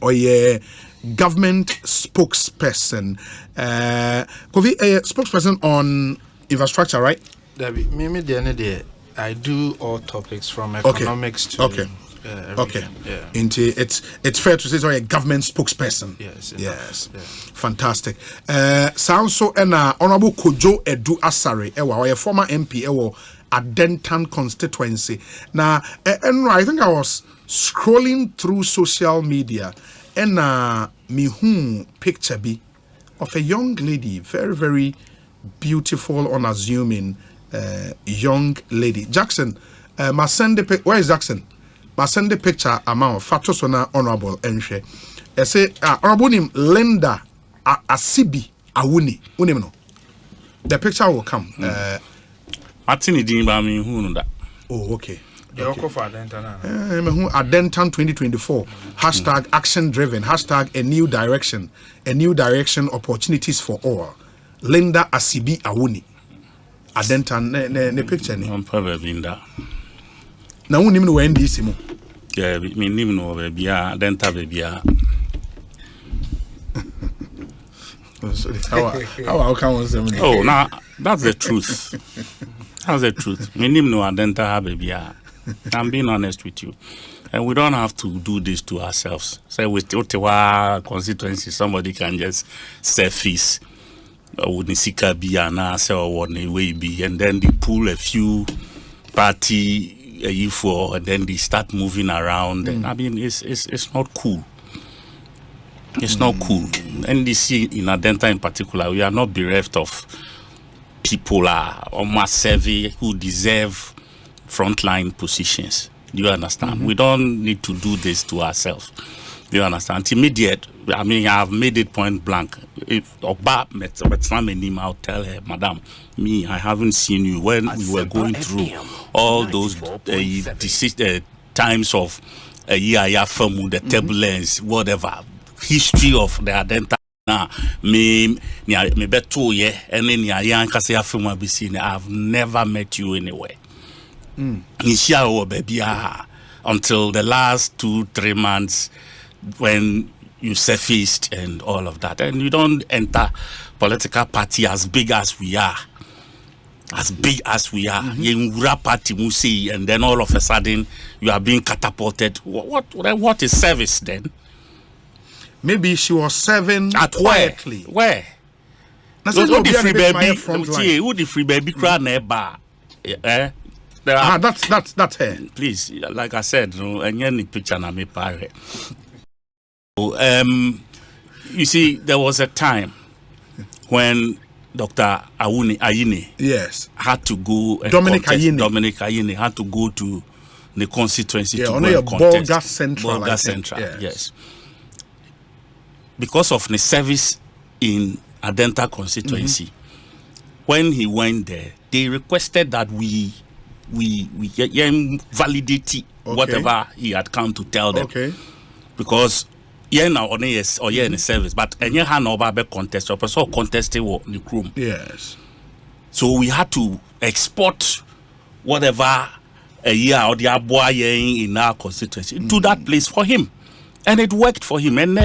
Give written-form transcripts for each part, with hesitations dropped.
or yeah, government spokesperson. Kofi, spokesperson on infrastructure, right? I do all topics from economics to Okay. Yeah. It's fair to say so a government spokesperson. Yes. Yeah. Fantastic. Sounds so Honorable Kojo Edu Asare, a former MP, Adentan constituency. Now, I think I was scrolling through social media and me picture be of a young lady, very, very beautiful, unassuming young lady. Jackson, where is Jackson? I send the picture amount Fatosona Honorable Enche. I say Honorable name Linda Asibi Awuni. Unimno. The picture will come. Martin Idimba who know that. Oh, okay. The Oko for Adentan. Adentan 2024. Hashtag action driven. Hashtag a new direction opportunities for all. Linda Asibi Awuni. Adentan ne picture ni. I'm probably Linda. Na woni me no NDC mo. Yeah, me nim no baby Adenta baby. How can one say? Oh, now that's the truth. That's the truth. Me nim no Adenta baby. I'm being honest with you. And we don't have to do this to ourselves. Say with Ottawa constituency, somebody can just surface wouldn't see Kabiana say or what way be, and then they pull a few party for, and then they start moving around. And I mean, it's not cool. It's not cool. NDC in Adenta in particular, we are not bereft of people almost savvy who deserve frontline positions. Do you understand? We don't need to do this to ourselves. Do you understand? Immediate. I mean, I have made it point blank. If Oba met him, I'll tell her, Madam, me, I haven't seen you when we were going through all those times of the turbulence, whatever, history of the Adenta. Me beto ye, and then I've never met you anywhere. Baby, until the last 2-3 months when you surfaced and all of that, and you don't enter political party as big as we are, party musi, and then all of a sudden you are being catapulted. What is service then? Maybe she was serving at quietly. Where? Who the free baby cry never? That's her. Please, like I said, and any picture na me pare. You see, there was a time when Dr. Ayine had to go and Dominic Ayine had to go to the constituency to go and contest. Bolga Central. Yes. Because of the service in Adenta constituency, when he went there, they requested that we get validate whatever he had come to tell them. Okay. Because now on yes or in the service, but any hand over contest or person contested the room. Yes. So we had to export whatever a year or the boy in our constituency to that place for him, and it worked for him. And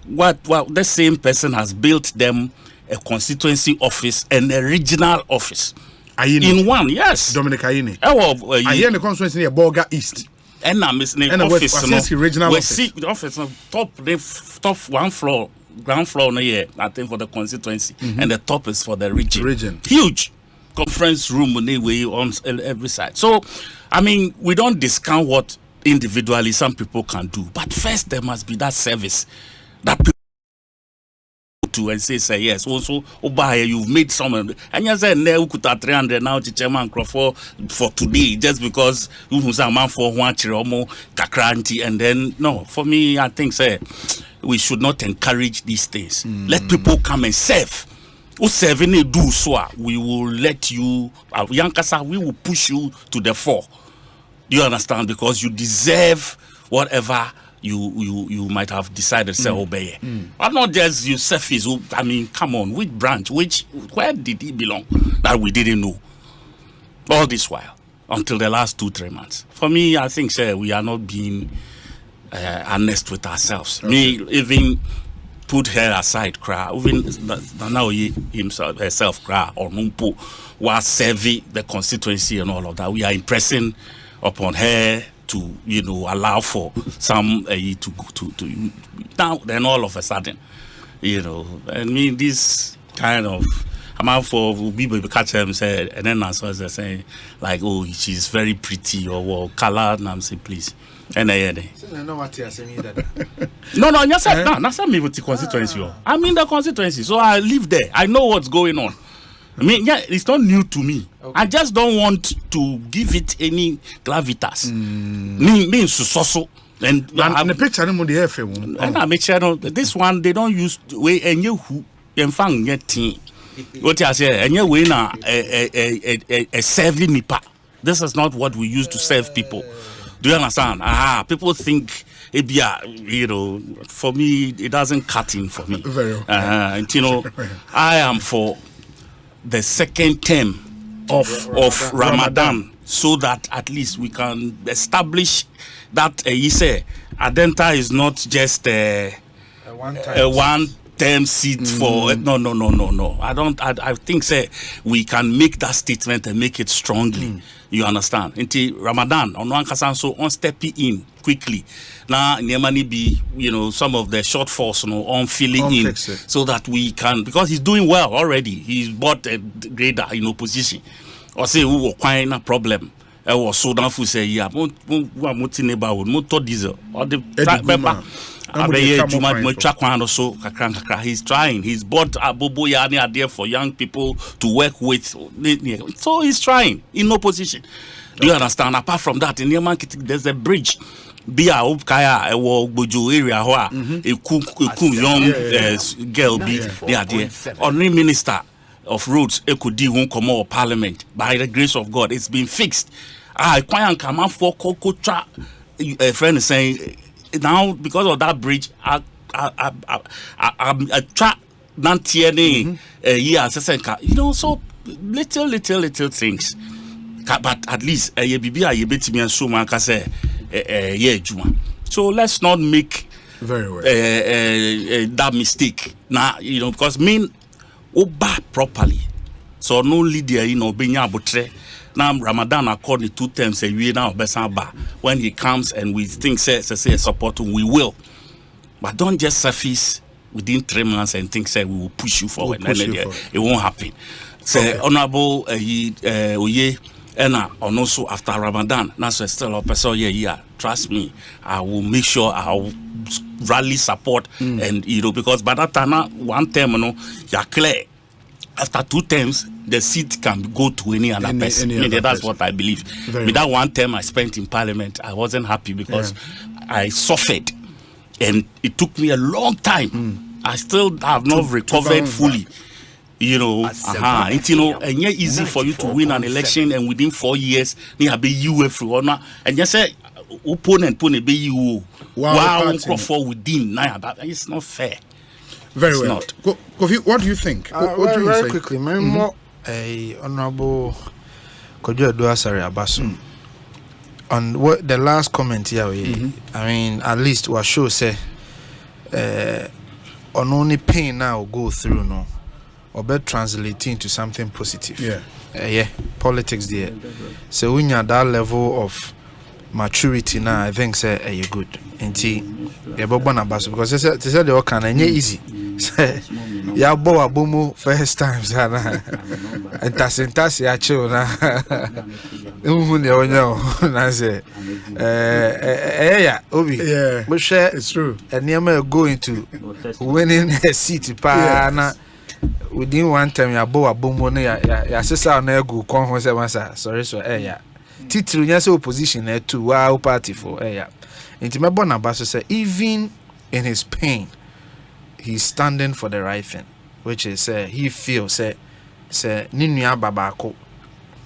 the same person has built them a constituency office and a regional office. Ayine. In one, yes. Dominic Ayine. Ayine the constituency near Bolga East. And I'm missing office. Regional office. See the office top one floor, ground floor no here, I think for the constituency, and the top is for the region. Huge conference room on every side. So, I mean, we don't discount what individually some people can do, but first there must be that service that people to and say yes. Also, you've made some, and you say no, 300 now to Chairman Crawford for today just because you a man for one chiromo kakranti, and then no. For me, I think we should not encourage these things. Let people come and serve. Who serving do so? We will let you, Yankasa. We will push you to the fore. Do you understand? Because you deserve whatever you might have decided to obey. But not just you surface. I mean, come on, which branch, where did he belong that we didn't know? All this while, until the last 2-3 months. For me, I think we are not being honest with ourselves. Me even put her aside, cry. Even now himself, herself, cry or Mumpo was serving the constituency and all of that. We are impressing upon her to allow for some to now. Then all of a sudden, I mean this kind of. I'm out for people catch them say, and then answers are saying like, oh, she's very pretty or color. And I'm saying, please. And I know what you're saying. No, that's not me with the constituency. I'm in the constituency, so I live there. I know what's going on. I mean, yeah, it's not new to me. Okay. I just don't want to give it any gravitas. Me so. And the picture and I make sure this one they don't use way and you who yet. What I say, and you win a serving nipa. This is not what we use to serve people. Do you understand? People think for me it doesn't cut in for me. Very okay. I am for the second term of Ramadan so that at least we can establish that he say Adenta is not just a one-term seat for no. I think say we can make that statement and make it strongly. You understand? Until Ramadan on one casan so on stepping in quickly. Now Niemani be some of the shortfalls on filling in so that we can, because he's doing well already. He's bought a grader in opposition. Or say we were quite a problem. I was so down for say neighborhood motor diesel or the he's trying. He's bought a bobo yani there for young people to work with. So he's trying in opposition. Do you understand? Apart from that, in Yemen, there's a bridge. Bia Upkaya Bojo area a young girl be there. Only minister of roads Ekodi won't come out of parliament. By the grace of God, it's been fixed. I quite come out for Kokotra. A friend is saying now because of that bridge, I try not so little things. But at least so let's not make very well that mistake now, because oba properly, so no leader benya abotre now Ramadan according to 2 terms a year now when he comes and we think say support him, we will, but don't just surface within 3 months and think say we will push you forward. It won't happen. Say honorable Oye and also after Ramadan now so still up so trust me, I will make sure I'll rally support and because by that time one term you're clear. After 2 terms, the seat can go to any other person. That's what I believe. With that 1 term I spent in parliament, I wasn't happy because I suffered, and it took me a long time. I still have not recovered fully. It's easy for you to win an election and within 4 years, you be you everyone, and you say opponent be you. Wow, for within it's not fair. Very well. Kofi, what do you think? What do you very say? Quickly, more honorable Kojo Aduasare Abasu. On what the last comment here, I mean, at least what show say, on only pain now go through or be translating to something positive. Politics there. So when you're at that level of maturity now, I think say you're good. Because they said they all can easy. Ya bo abomo first times and tasintasi acho na uhun ya onyo na say obi we share it's true and never go into winning a seat pa na within 1 time ya bo abomo na ya sesa na egu kon ho say masa sorry titru nya say opposition na two wa party for intimebo na baso say even in his pain he's standing for the right thing, which is he feels Ninuya Babako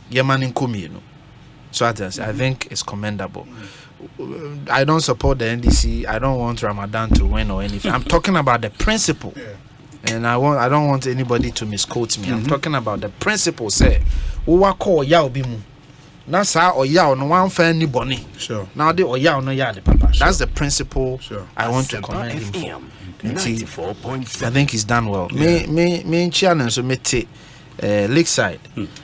Yamanin Kumino. So I think it's commendable. I don't support the NDC. I don't want Ramadan to win or anything. I'm talking about the principle. And I don't want anybody to misquote me. I'm talking about the principle. Say Uwako Yaobimu. na sa oya no one fan ni boni. Sure. Now the oya no ya the papa. That's the principle I want to commend him for. I think he's done well. Me channel so me take Lakeside.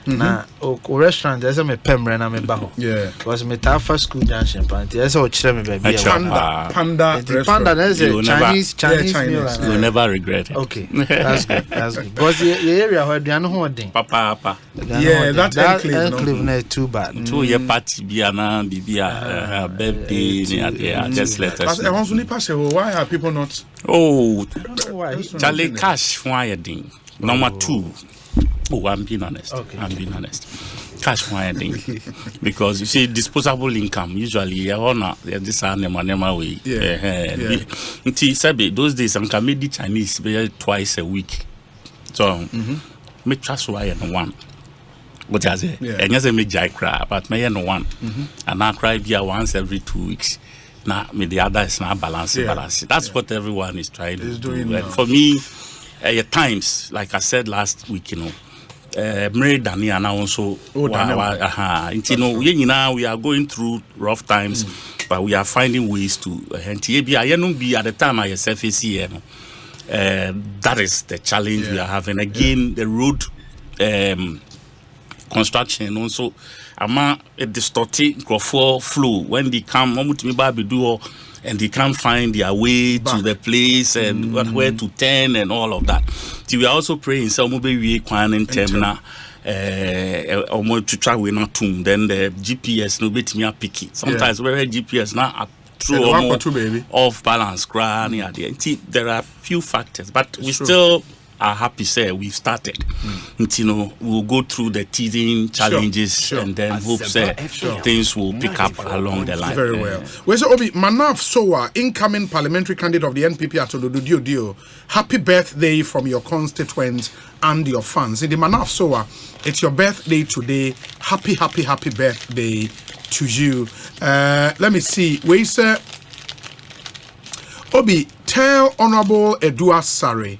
Na o restaurant there's a me pemre na me baho. Yeah. Was me tafa school junction panty. There's a chire me baby. Panda. Panda there's a Chinese meal. You will never regret it. Okay. That's good. Because the area where they are no holding. Papa. Yeah, that enclave no too bad. To your party biana bibia birthday just let us. Why are people not? Oh, Why? Charlie cash wiring. Number 2. Oh, I'm being honest. Okay. I'm being honest. Cash wiring. Because you see, disposable income usually this are way. Those days I'm coming Chinese twice a week. So me trust wire no one. What I say? And yes, I me jai cry, but me no one. And I cry via once every 2 weeks. Now me the other is not balance. That's what everyone is trying to do. And for me, at times, like I said last week, Mary Dani and also we are going through rough times, but we are finding ways to be at the time I SFAC. That is the challenge we are having. Again, the road construction also a distorted flow when they come and they can't find their way to the place and where to turn and all of that. So we are also praying some we and terminal to try we not tune. Then the GPS no bit me pick it. Sometimes where GPS now off balance. There are few factors, but we still are happy say we've started. We'll go through the teething challenges and then hope say things will pick up along the line. Very well. We say Obi Manaf Sowa, incoming parliamentary candidate of the NPP at Ododio. Happy birthday from your constituents and your fans. In the Manaf Sowa, it's your birthday today. Happy birthday to you. Let me see. We say Obi, tell Honorable Edua Sari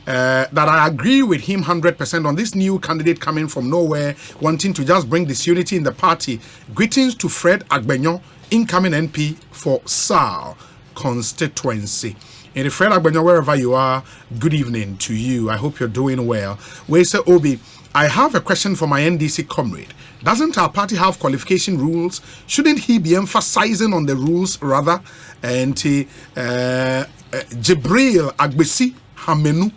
that I agree with him 100% on this new candidate coming from nowhere, wanting to just bring disunity in the party. Greetings to Fred Agbenyo, incoming NP for SAL constituency. And Fred Agbenyo, wherever you are, good evening to you. I hope you're doing well. We say, Obi, I have a question for my NDC comrade. Doesn't our party have qualification rules? Shouldn't he be emphasizing on the rules rather? And Jibril Agbesi Hamenu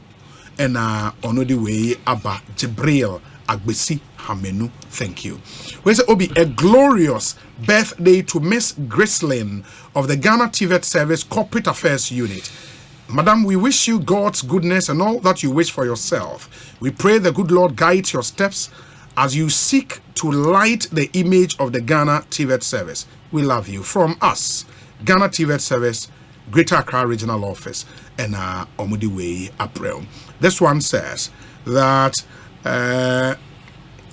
and on the way Abba Jibril Agbesi Hamenu. Thank you. We say Obi, a glorious birthday to Miss Grislin of the Ghana TVET Service Corporate Affairs Unit. Madam, we wish you God's goodness and all that you wish for yourself. We pray the good Lord guides your steps as you seek to light the image of the Ghana TVET Service. We love you. From us, Ghana TVET Service, Greater Accra Regional Office, and Omudiwe April. This one says that,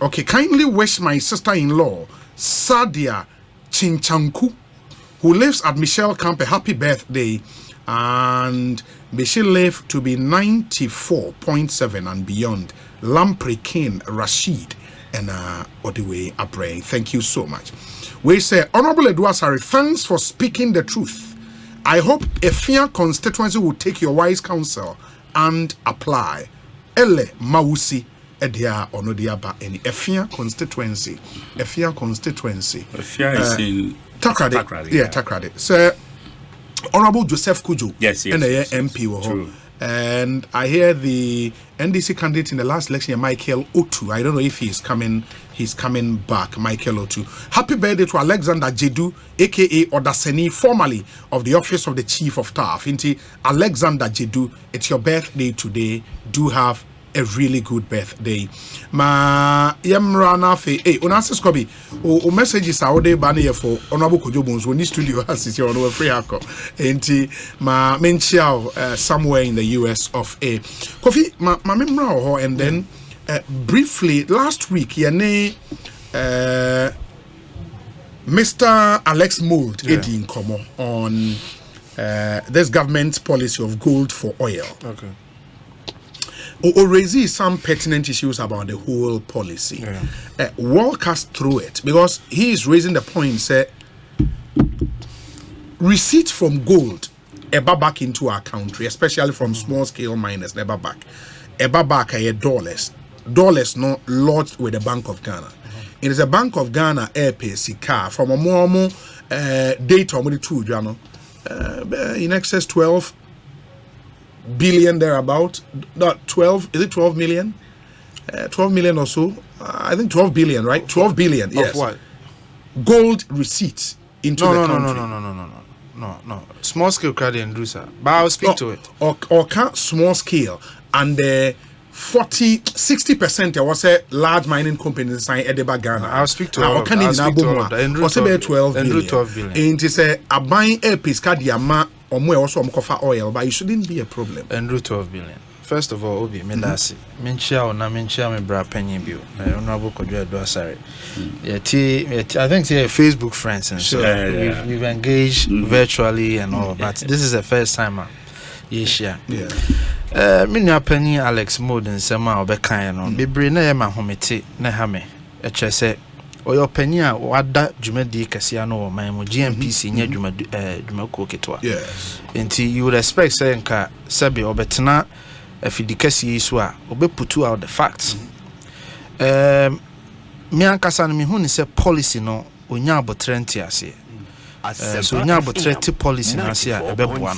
okay, kindly wish my sister-in-law, Sadia Chinchanku, who lives at Michelle Camp, a happy birthday, and may she live to be 94.7 and beyond. Lampre King Rashid and Odiwe April. Thank you so much. We say, Honorable Edwasari, thanks for speaking the truth. I hope Efia constituency will take your wise counsel and apply. Ele Mausi Edia Onodiaba any Efia constituency. Efia constituency. Efia is in Takrade. Yeah, Takrade. So Honorable Joseph Kujo. Yes. And the MP. True. And I hear the NDC candidate in the last election, Michael Otu. I don't know if he's coming back, Michael Otu. Happy birthday to Alexander Jedu, aka Odaseni, formerly of the Office of the Chief of Staff. Inti Alexander Jedu, it's your birthday today. Do have a really good birthday. Ma yemrana fe Onassis Kobi o messages are ode bani for Honorable Kojobons when this studio has it on free hako. Enti ma menchiao somewhere in the US of A. Kofi ma memra and then briefly last week yene Mr. Alex Mould Eddie Nkomo on this government's policy of gold for oil. Okay. or raise some pertinent issues about the whole policy. Walk us through it, because he is raising the point, say, receipts from gold ever back into our country, especially from small scale miners, never back. Ever back are dollars. Dollars not lodged with the Bank of Ghana. It is a Bank of Ghana airpay car from a more data on the two, in excess 12 billion thereabout. Not 12, is it 12 million? 12 million or so. I think 12 billion, right? 12 billion, yes. Of what? Gold receipts into the country. No. Small scale credit and do sir. But I'll speak to it. Or can't small scale and 60% I was a large mining company in Edinburgh, Ghana. I'll speak to it. I'll speak to 12 billion. And it's a buying a pisca diama or more also oil, but it shouldn't be a problem. And 12 billion. First of all, Obi, Medasi, Minchia or Naminchia, me bra penny bill. Honorable Kodra Dossari. I think they're Facebook friends, and so we've engaged virtually and all, but this is the first time. Yes, yeah. Me penny Alex Mode and Sema or Becaino. Be bring na homete, Nehame, HSA, or your penny, what that Jumedi Cassiano or my GMPC near Jumako Kitwa. Yes. Until you would expect saying, Sabi or Betana. If you decay obe put out the facts. Me ankasa me hu say policy no onya abotrenti ase. So onya abotrenti policy na ase a ebeboa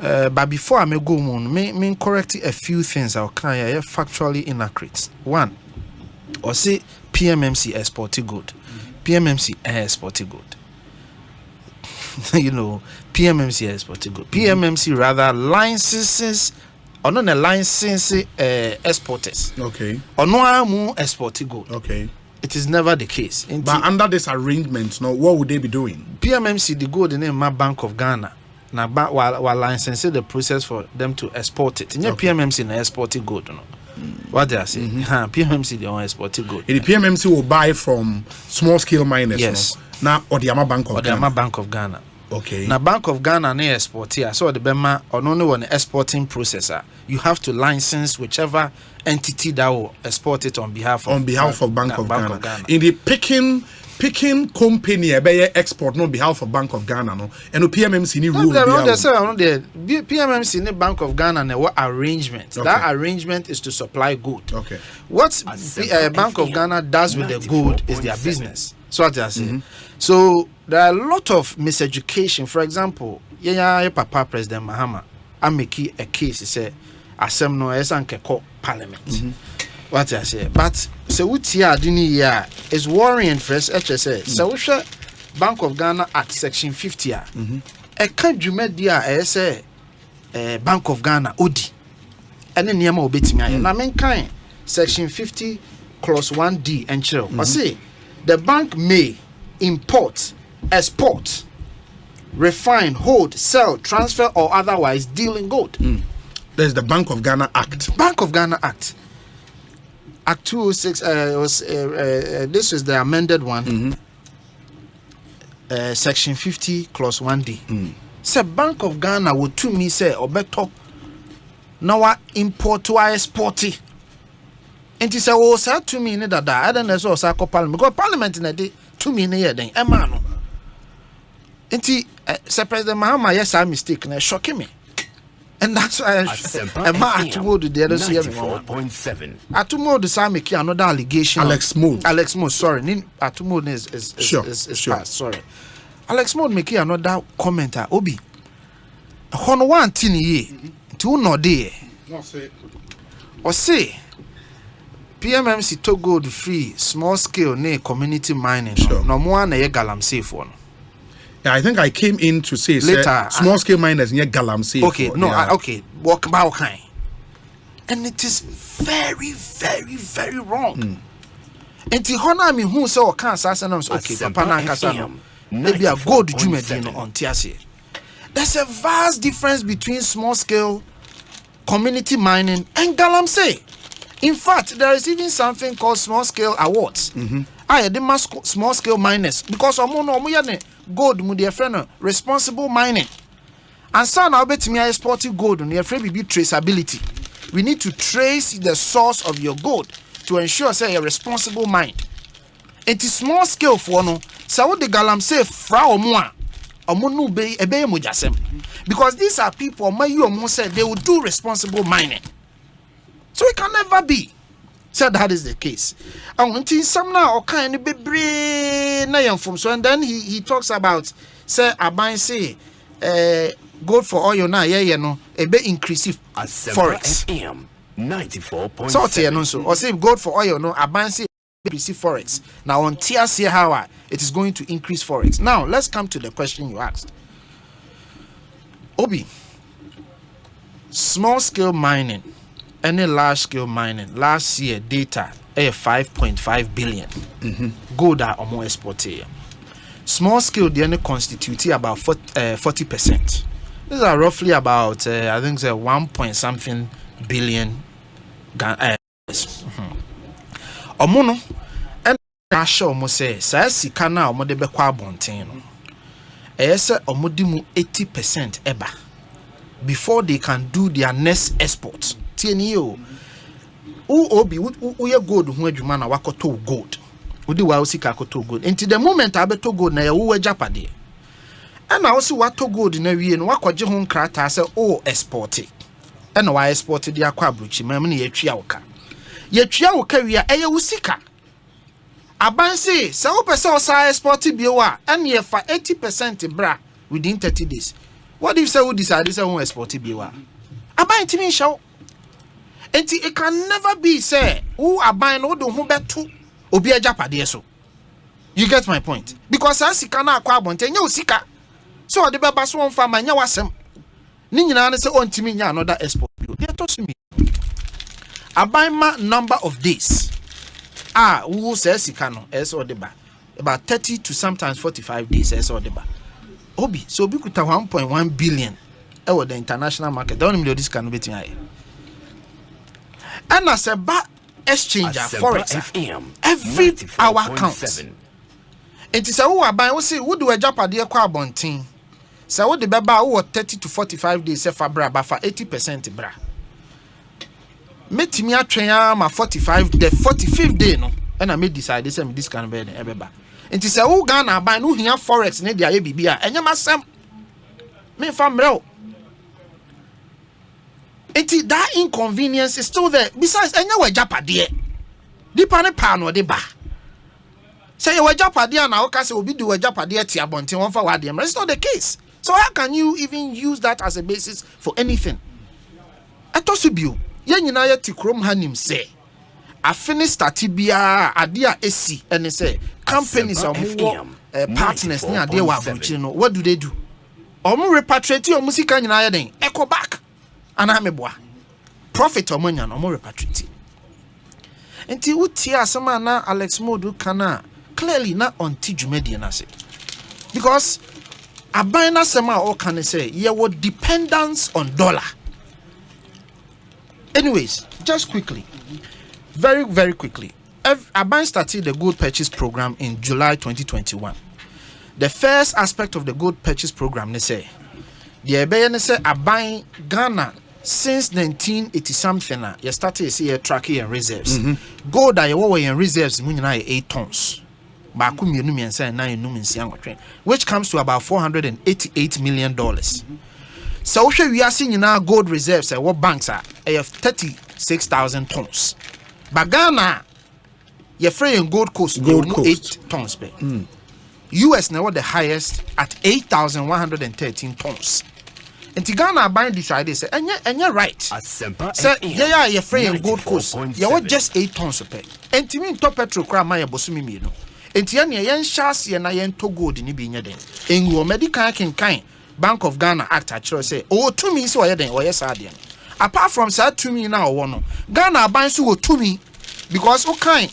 no. But before I may go on, me correct a few things I can factually inaccurate. One, or say PMMC exporting good. PMMC exporting good. You know, PMMC exporting good. PMMC rather licenses or not a license exporters. Okay. Or no amu exporting gold. Okay. It is never the case. But under this arrangement, now what would they be doing? PMMC the gold in my Bank of Ghana. Now while licensing the process for them to export it. In your PMMC na exporting gold, no. What they are saying? PMMC they want exporting gold. The PMMC will buy from small scale miners. Yes. Now or the Bank of Ghana. Bank of Ghana. Okay. Now Bank of Ghana na export here. So the Bema or only one exporting processor. You have to license whichever entity that will export it on behalf of Bank of Ghana. In the picking company export on behalf of Bank of Ghana no and the PMMC ni rule. The PMMC ni Bank of Ghana na what arrangement. Okay. That arrangement is to supply gold. Okay. What Bank of Ghana does with the gold is their business. So what I say. So there are a lot of miseducation. For example, Papa President Mahama, I make a case. He said, "Asem no esankeko Parliament." What I say, but so what year is worrying first. HSA. So we Bank of Ghana Act Section 50. A can't you make say Bank of Ghana Odi, and then Yama obetimi. Na men kind Section 50 Clause 1D and chill. I say the bank may import, export, refine, hold, sell, transfer, or otherwise deal in gold. There's the Bank of Ghana Act. Bank of Ghana Act. Act 206 this is the amended one. Section 50 Clause 1D. Say Bank of Ghana would to me say obeto now import to export. And he said, "Oh, sir, to me, neither that. I don't know, so Parliament because Parliament in a day to me, near then, Emano." And he said, "President Mahama, yes, I mistake, and shocking me." And that's why I told the other 94.7. I told the Samiki another allegation. Alex Moore, sorry. Atumo is sure. Sorry. Alex Moore make another commenter. Obi. Hono one thing ye. Two no day. Or say PMMC to gold free small scale ne community mining. Sure. No more na ye galamsey for no. Yeah, I think I came in to say later small scale miners near galamsey. Okay, no, okay. Walk about kind. And it is very, very, very wrong. And the honor me who saw cancer and okay, Papa Nankasa. Maybe a gold jumedino on Tiasi. There's a vast difference between small scale community mining and galamsey. In fact, there is even something called small scale awards. I the small scale miners because omo gold mu dear friend responsible mining. And so now bet me I exporting gold on your free be traceability. we need to trace the source of your gold to ensure say a responsible mine. It is small scale for no. So what the galamsey fra omo a omo no be ebe mojasem. Because these are people my you almost said they will do responsible mining. So it can never be said that is the case. And until some now or kind of be na yam from so, and then he talks about say aban say gold for oil now yeah no a bit increase forex. FM 94.7. So or say gold for oil no aban say increase forex. Now on TRC how it is going to increase forex. Now let's come to the question you asked. Obi, small scale mining, any large scale mining, last year data 5.5 billion. Gold are almost exported. Small scale they only constitute about 40%. These are roughly about I think say 1 point something billion Omono and Rasha almost say sika na omo de be kwa bonten no. Ese omodimu 80% eba before they can do their next export. Tieni o obi uye gold hu adwuma na wakoto gold. Udi wa osika akoto gold. Until the moment abeto gold na ye wo japade. And na osi wato gold na wie no wakoje ho nkrata se o export. And na wa export dia akwa abrochi mam na ye twia woka. Ye twia woka wi a eye usika. Abansi, sa wo pese o sa export bio a and ye fa 80% bra within 30 days. What if say we decide say we export bio a? Aban timi show. Enti it can never be say who aban no do ho beto obi ajapade so. You get my point? Because as sika na akwa abonte nya osika. So the beba so on farmer nya wasem. Ni nyina na say on timi nya another export bio. They to me. Aban ma number of days. Who says sika no es odeba. About 30 to sometimes 45 days es odeba. Obi so obi kuta 1.1 billion ewo the international market. Don't know this can be between. And as a exchange forex every hour counts. It is a who are buying, we say, who do a job at the aquabontin? So, what the baba who 30 to 45 days, for bra, but for 80% bra. Met me a train, my 45, the 45th day, no, and I made decide this kind of bed, ebeba. It is a who Ghana buy no here forex, need the ABB, and you must some me from bro. That inconvenience is still there. Besides, any way japade. Di pane pan or the bar. Say you japade na oka say obi do japade ti abonten won fa wade. It's not the case. So how can you even use that as a basis for anything? Atosubio. Ye nyina ye ti krom hanim say. Afini start bia ade a esi ene say companies or partners ni ade wa abonchi no. What do they do? Omo repatriate omo sika nyina ye den. Echo back. Anameboa profit omonya no mo repatriate enti uti asema na Alex Modu kana clearly na on tijumedi na say because aban na sema o can say ye wo dependence on dollar. Anyways, just quickly, very very quickly, aban started the gold purchase program in July 2021. The first aspect of the gold purchase program they say the ebe say aban Ghana since 1980 something you started to see a tracking and reserves. Gold that you in reserves meaning 8 tons. Which comes to about $488 million. So we are seeing now gold reserves at what banks are 36,000 tons. But Ghana you're free in Gold Coast 8 tons. US now the highest at 8,113 tons. And Ghana buying decided say, and you're right. Say, yeah, you're free in Gold Coast. You're just 8 tons of pay. And to me, top petrol crab, my bosumi no. And Tiania yen chassis and I yen to gold in Ibinya den. And you medical kind Bank of Ghana Act actually say, oh, to me, so I then, or yes, I did. Apart from that, to me now, one Ghana buying so to me because okay,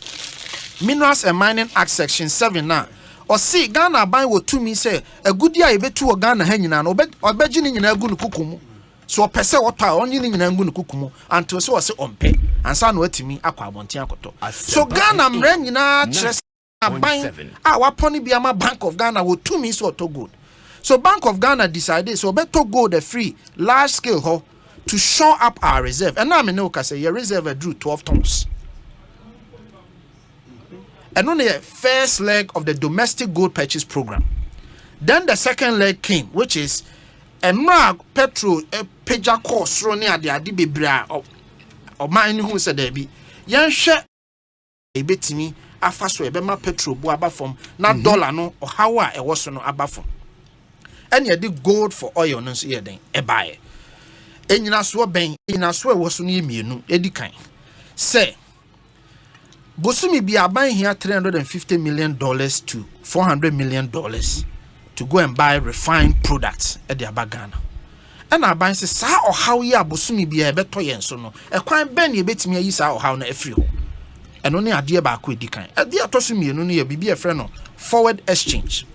Minerals and Mining Act Section 7 now. Or see Ghana buy what to me say a good year be to Ghana hanging an obet or beginning in a good kukumu. So per se what only in a good kukumu until so I say on pay and son wet to me aqua montiacoto. So Ghana bring in a chest buying our pony biama Bank of Ghana would to me so to good. So Bank of Ghana decided so better go the free large scale ho to shore up our reserve. And now I know say your reserve drew 12 tons. And on the first leg of the domestic gold purchase program. Then the second leg came, which is a mag petrol peja course running at the adibibra or mine who said there be yan share a bit to me afaso ebema petrol bu abafom na dollar no or how a was no abafom. And you did gold for oil no so then e buy. And you so ben in so was no mienu edi kan. Say Bosumi be buying here $350 million to $400 million to go and buy refined products at the Abagana. And I buy say sa or how ya Bosumi be a better yen so no. A quite ben ye bet me use or how na every hole. And only a dear back with the kind. A dear Tosumi no near be a friend of forward exchange.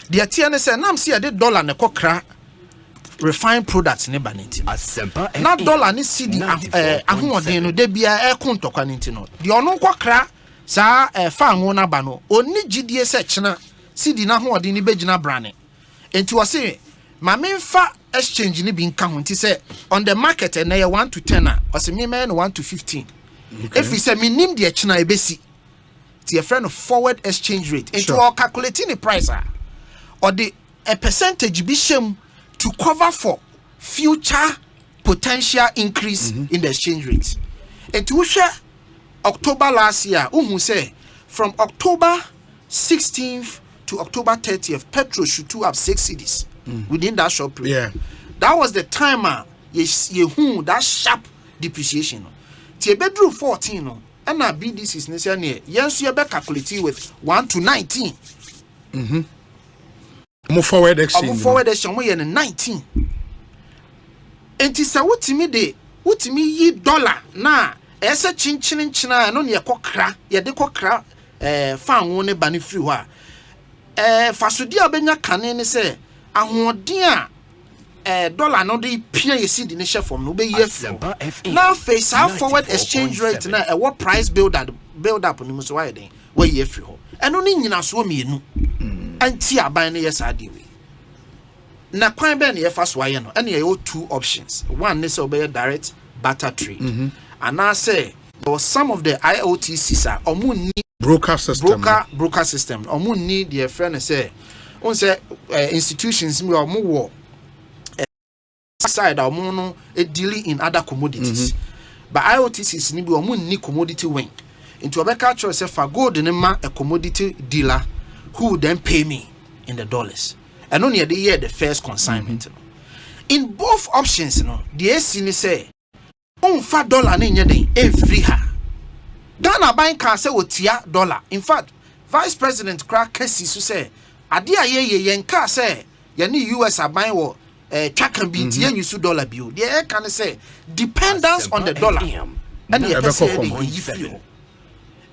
The Atiana said, Nam see a $1 na kokra refined products ne baniti. Not dollar ni CD ahun no de bia e konto kwaniti no. De ono kokra sa fa anwona ba no. Oni gidie se chena CD na ho ode ni begina brane. Enti wo se ma memfa exchange ni bi nka ho nti se on the market na ye 1 to 10 a o se me man 1 to 15. If we say minim de chena ebesi. Ti a friend of forward exchange rate. Enti wo calculating the price or the a percentage bi shem to cover for future potential increase in the exchange rate. And to share October last year, say from October 16th to October 30th, petrol shoot up 6 cities within that short period. Yeah. That was the timer you that sharp depreciation. Tie bedroom 14 no, and now BDC is necessary. Yes, you better calculate with 1 to 19. Move forward exchange. Move forward exchange we in 19. Enti sa wutimi yi dollar na ese chinchina no ne kokra ye de kokra fan wo ne bani free ho a fasodi a obenya kane ne se ahoden a dollar no de pia ye seed ne share from no be ye now face our forward exchange rate na what price build up no so why den we ye free ho eno ne nyina so mienu anti aban ne yes adewe na kwan be ne yefa so aye no ene ye two options. One is obey direct barter trade and I say there was some of the IOTCs are omu ni broker system omu ni the friend say on say institutions me omu wo side omu no deal in other commodities but IOTCs ni bi omu ni commodity wing into obeka cho say for gold ne ma a commodity dealer who would then pay me in the dollars. And only the year the first consignment. In both options, the AC say, $5 in every ha. Ghana buying car say $1. In fact, Vice President Crack Casey say, Adia ye car say, yani US are buying what track and beat yen you $2 bill. The air can say dependence on the dollar. And the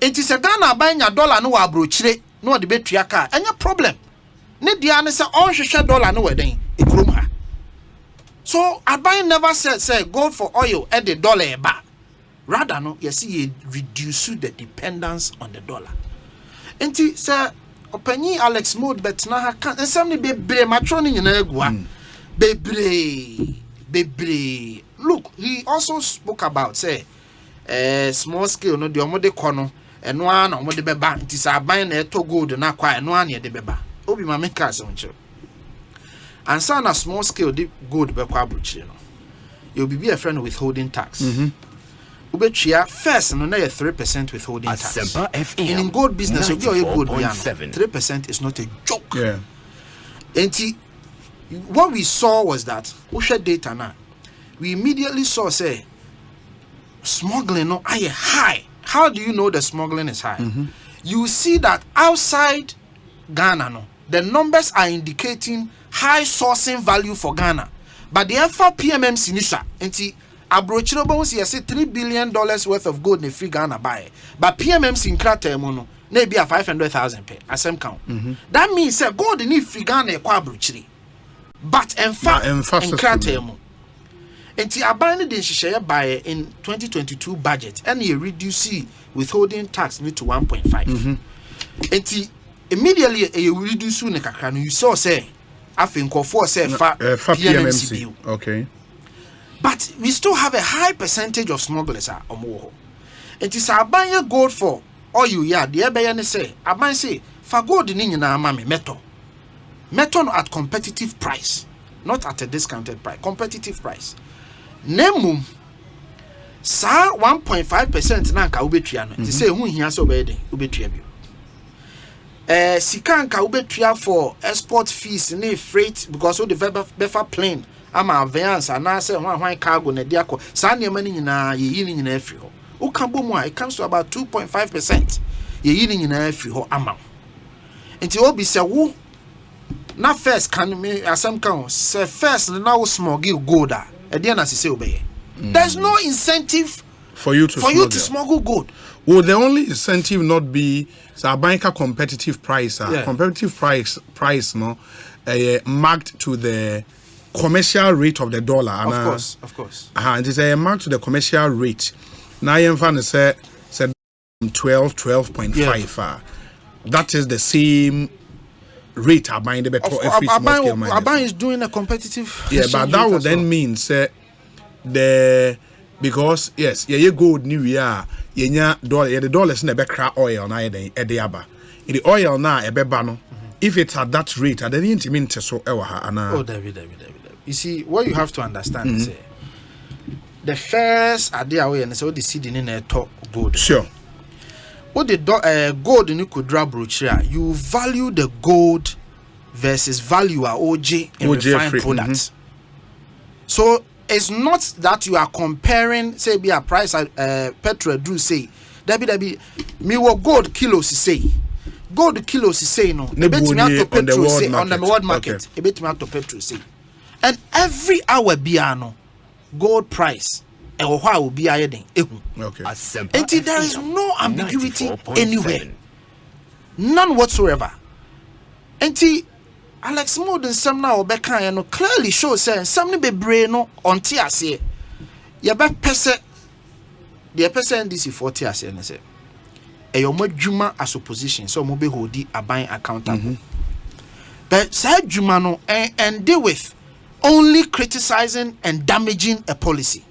it is a Ghana buying $1 no abrochire. No the bet your car and your problem. Ne dia ne say on hwehwe dollar no weden e krom ha. So Aban never said say gold for oil at the dollar eba. Rather no you see you reduce the dependence on the dollar. Enti say opanyi Alex Mode bet na ha kan ensam ne bebre matro ne nyina agua. Bebre. Look, he also spoke about say small scale no the omode kono eno an omode beba nti say Aban na eto gold na kwa eno an ye de beba. Obi ma make us on chiro. And so na small scale the gold be kwa abrochire no. You be a friend withholding tax. Ubetria first no na 3% withholding tax. In gold business you be gold 3% is not a joke. Yeah. And what we saw was that we share data now. We immediately saw say smuggling no high. How do you know the smuggling is high? You see that outside Ghana no, the numbers are indicating high sourcing value for Ghana. But the FR PMMC Nisha, enti abrochirobo say $3 billion worth of gold in free Ghana buy. But PMMC in Kratermo no, na be a 500,000 per same count. That means say gold in free Ghana e kwa abrochiri. But in Kratermo. Enti abani den hihye buy in 2022 budget and he reduce withholding tax to 1.5. Enti immediately you reduce ne kakra no you saw say afin ko for say fa PMMC bill. Okay. But we still have a high percentage of smugglers. It is a gold for oil. Yeah, the Ebay say, I say, for gold in mami metal. Metal at competitive price, not at a discounted price, competitive price. Nemum, sa 1.5% nanka ubetria no. They say who here so bad ubetria bi. Sikanka ubetria for export fees ne freight because of the befa plane. Ama advance and I say one cargo na diako. Sa nneema ni nyina ye ni nyina afri ho. Ukambo mu a it comes to about 2.5%. Ye ni nyina afri ho ama. Enti obi se wo na first can me asem kan say first na wo smuggle gold a e dey na say obey. There's no incentive for you to smuggle gold. Will the only incentive not be a banker competitive price? Competitive price no marked to the commercial rate of the dollar. Of course. And it is marked to the commercial rate. Now you can say 12.5. That is the same rate I buying the better every small scale mine. Aban is doing a competitive. Yeah, but that would then mean the because yes, you gold new year, dollar, the dollars in the back oil na the aba. The oil na e beba no. If it's at that rate, I didn't mean to so Oh, David. You see, what you have to understand is the first idea we and so the seed in a top gold. Sure. What the gold in you could draw brochure, you value the gold versus value a OJ in refined products. So it's not that you are comparing, say, be a price petrol do say, Debbie, me what gold kilos say. Gold kilos say no. A bit me out to petrol say on the world market. A bit me out to petrol say. And every hour biano gold price will be higher than okay. And there is no ambiguity anywhere. None whatsoever. And Alex Moden some now beka no clearly shows say some be brain no on tiase. Ya be pese the person this 40 as and say e yo madwuma as opposition so mo be holdi aban accountable. But say dwuma no and deal with only criticizing and damaging a policy.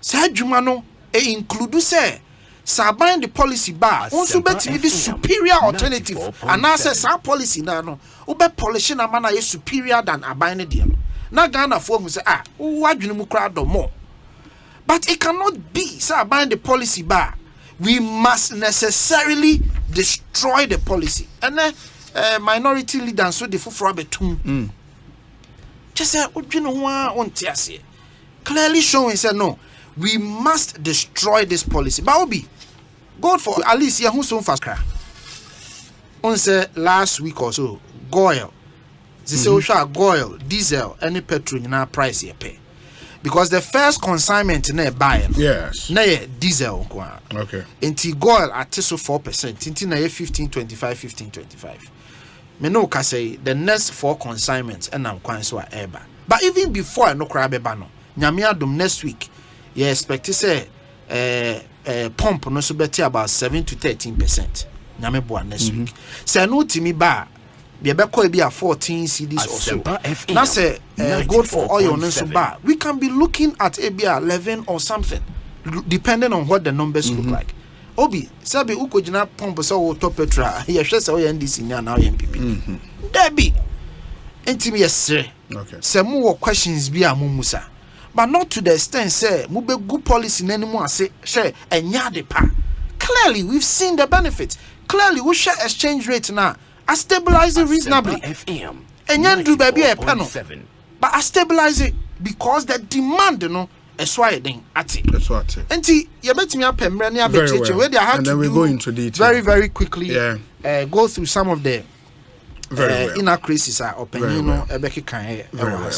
Say dwuma no include say Saban the policy bar also bet me the superior alternative and I say sa policy na no ube polishing a man is superior than abine deal. Na Ghana for say wadwene mu kra do more. But it cannot be Saban the policy bar. We must necessarily destroy the policy. And minority leaders so the for betum. Just say wadwene ho on tiase. Clearly showing say no. We must destroy this policy. But Obi, God for at least who's so fast cry. On say last week or so, oil. They say oil, diesel, any petrol in our price you pay. Because the first consignment in a buy. Yes. Na diesel. Okay. Inti oil at so 4%. Inti na 15.25. Me no ka say the next 4 consignments and I'm quite so eba. But even before I no cry beba no. Nyame adom next week. You expect to say pump no so better about 7 to 13%. Nyame boa next week. Say no timi ba be be a 14 cedis or so. Now say gold for oil no so ba. We can be looking at a 11 or something depending on what the numbers look like. Obi, sabi uko jina pump so top petra. He hwe say o NDC nya na o MPP. Debi. Entimi yesre. Okay. Say mo questions bi a musa. But not to the extent say mube good policy anymore say share enya de pa. Clearly we've seen the benefits. Clearly we share exchange rate now. I stabilize it reasonably. Enya do baby a panel. But I stabilize it because the demand is why then at it. That's what it. And you bet me up and where they have and to then we go into detail. Very, very quickly. Go through some of the inaccuracies are opinion Ebeki can very well.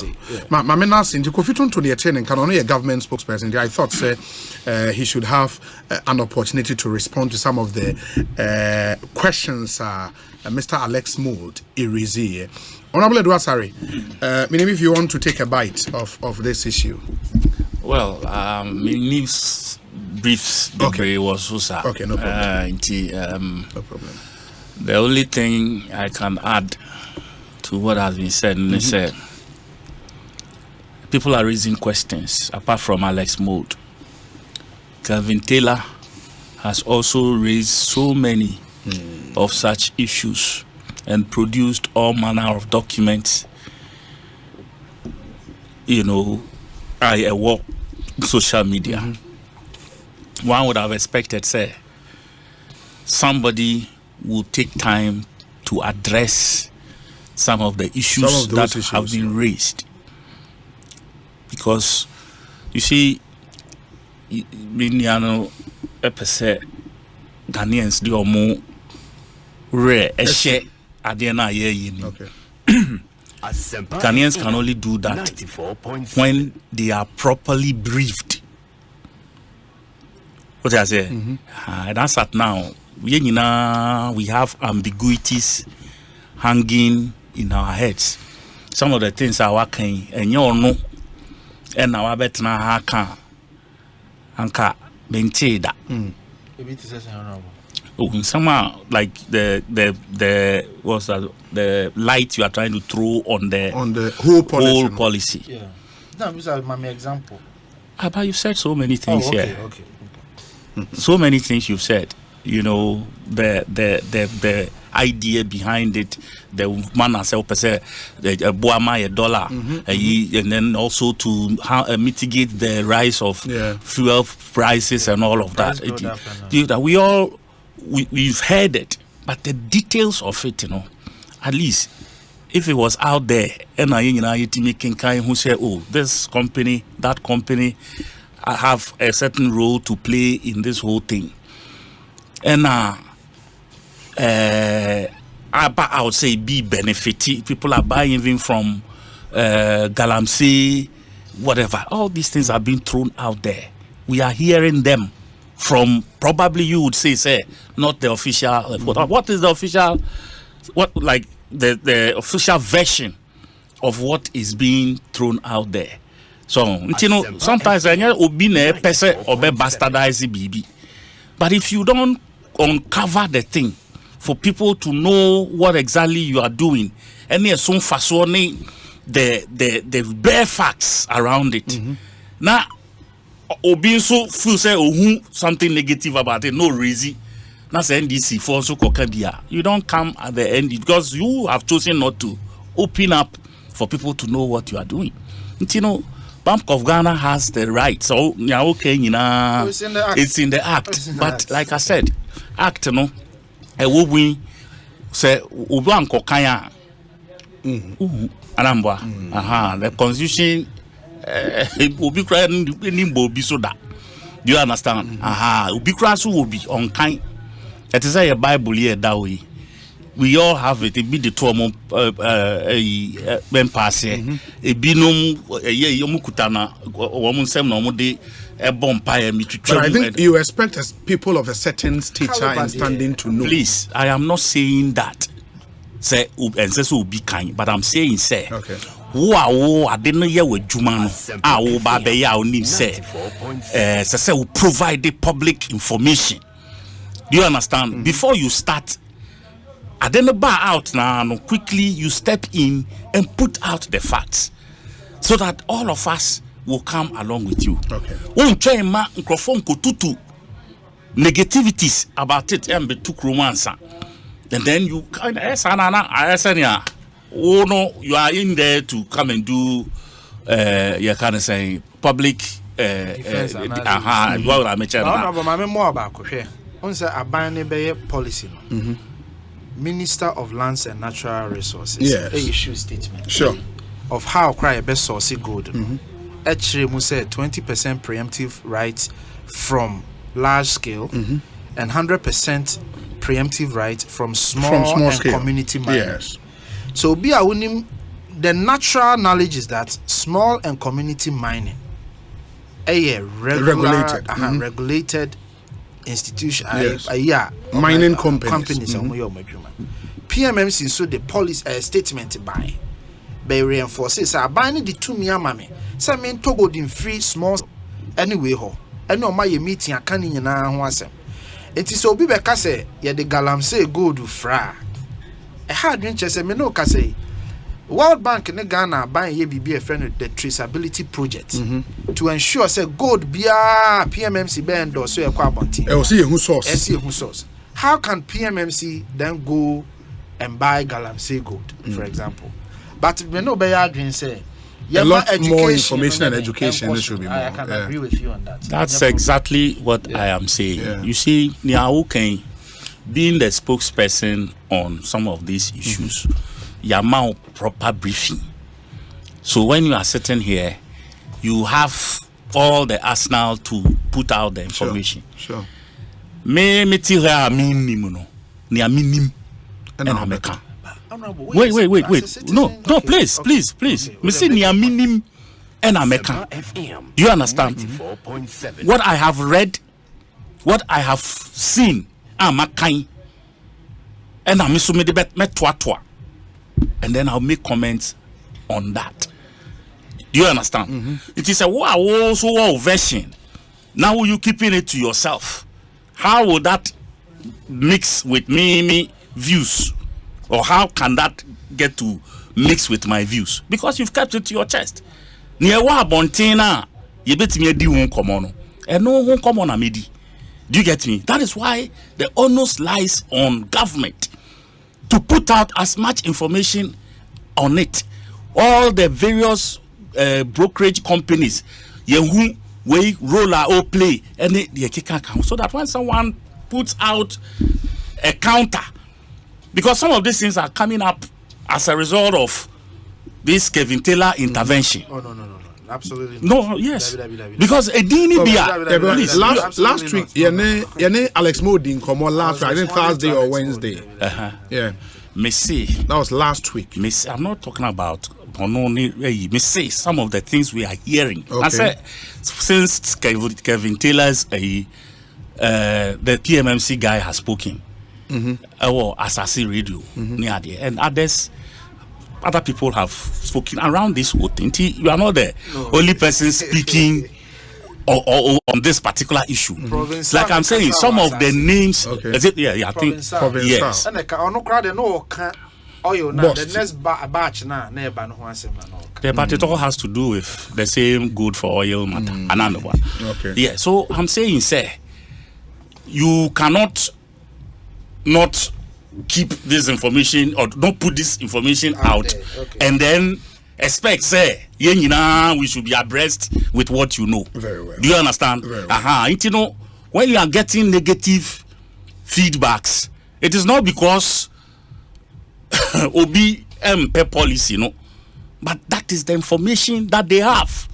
My man asked into Kofitun to the attending can only a government spokesperson. I thought he should have an opportunity to respond to some of the questions Mr. Alex Mould Irizi. Honorable Edward Sari, maybe if you want to take a bite of this issue. Well, my news briefs was also okay, no problem. No problem. The only thing I can add to what has been said, people are raising questions apart from Alex Mould. Calvin Taylor has also raised so many of such issues and produced all manner of documents. You know, I work social media. One would have expected, say, somebody will take time to address some of the issues that have been raised. Because, you see, Ghanaians, they are more rare. Ghanaians can only do that when they are properly briefed. What I say? That's at now. We have ambiguities hanging in our heads. Some of the things are working, and you know, and our better na anka maintain that. Somehow like the what's that, the light you are trying to throw on the whole policy. Yeah. That was my example. But you said so many things here. Okay. So many things you've said. You know, the idea behind it, the man has helped us the $1 and then also to mitigate the rise of fuel prices and all of that. We've heard it, but the details of it, you know, at least if it was out there, and who say, oh, this company, that company, I have a certain role to play in this whole thing. And I would say be benefiting. People are buying even from Galamsey, whatever. All these things are being thrown out there. We are hearing them from, probably you would say, not the official. What is the official? What, like the official version of what is being thrown out there? So you know, sometimes I obi na person or be bastardize BB. But if you don't uncover the thing for people to know what exactly you are doing, and there's some fashion the bare facts around it. Now, obi so feel say something negative about it, no reason. That's NDC for so kokabia. You don't come at the end because you have chosen not to open up for people to know what you are doing. You know, Bank of Ghana has the right. So okay, you know, it's in the act. But like I said, act no, a woman say uban kokaya. Anambwa. The constitution will be crying in so that. Do you understand? Ubikra will be on kind. It is a Bible here that way. We all have it. It be the two pass a binum yomukutana woman sem no de a bonfire me to travel. But I think you expect as people of a certain stature and standing to know. Please, I am not saying that. Say and say so be kind, but I'm saying say. Okay. Who I didn't hear with Jumano. Who Babeya only say. Say we provide the public information. Do you understand? Before you start. I didn't bar out now. Quickly, you step in and put out the facts, so that all of us will come along with you. Okay. Won't try microphone tutu negativities about it and be took romance, and then you kind of oh no, you are in there to come and do you kind of say public defense. Well, I mentioned more about policy. Minister of Lands and Natural Resources issue statement of how cry best source gold. Actually, we said 20% preemptive rights from large scale and 100% preemptive right from small and scale. Community mining. Yes. So the natural knowledge is that small and community mining regulated. Regulated institution, mining companies. PMMC so the policy statement by reinforces buying the 2 million mammy. Some men togo in free small anyway ho. And no my meeting a canning and I was it is so be say ya the galam say go to fra. A hard winches and no case World Bank in Ghana buying a friend the traceability project to ensure say gold be PMMC bend or so a quabonti. Who source? How can PMMC then go and buy Galamsey gold, for example? But we know by arguing say a lot more information and education should be more. I can agree with you on that. That's exactly what I am saying. Yeah. You see, Niauken being the spokesperson on some of these issues, Yamao proper briefing. So when you are sitting here, you have all the arsenal to put out the information. Sure. Me tira minimum ni a minim and America. Wait. No, please. Me say ni a minim and America. Do you understand? What I have read, what I have seen, Amakai, and I'm so made me and then I'll make comments on that. Do you understand? It is a wow version. Now you keeping it to yourself. How would that mix with me views? Or how can that get to mix with my views? Because you've kept it to your chest. Near wa bontina, you bet me di won komono. And no won common amedi. Do you get me? That is why the onus lies on government to put out as much information on it. All the various brokerage companies, we roll or play any the kick account so that when someone puts out a counter, because some of these things are coming up as a result of this Kevin Taylor intervention. Oh no, absolutely no, yes, because a dini last week yene Alex Modin come on last week, I think Thursday or Wednesday. Yeah, Messi, that was last week. Messi, I'm not talking about me say some of the things we are hearing. Okay. I said since Kevin Taylor's the PMMC guy has spoken, Assassin Radio near there, and other people have spoken around this whole thing. You are not the only person speaking or on this particular issue. Like I'm saying, some of the names. Okay. Is it? Yeah, I think yes. And the next batch now, but it all has to do with the same good for oil matter. Another one. Okay. Yeah, so I'm saying, sir, you cannot not keep this information or don't put this information out and then expect, say, we should be abreast with what you know. Very well. Do you understand? Very well. You know, when you are getting negative feedbacks, it is not because OBM policy, no, but that is the information that they have,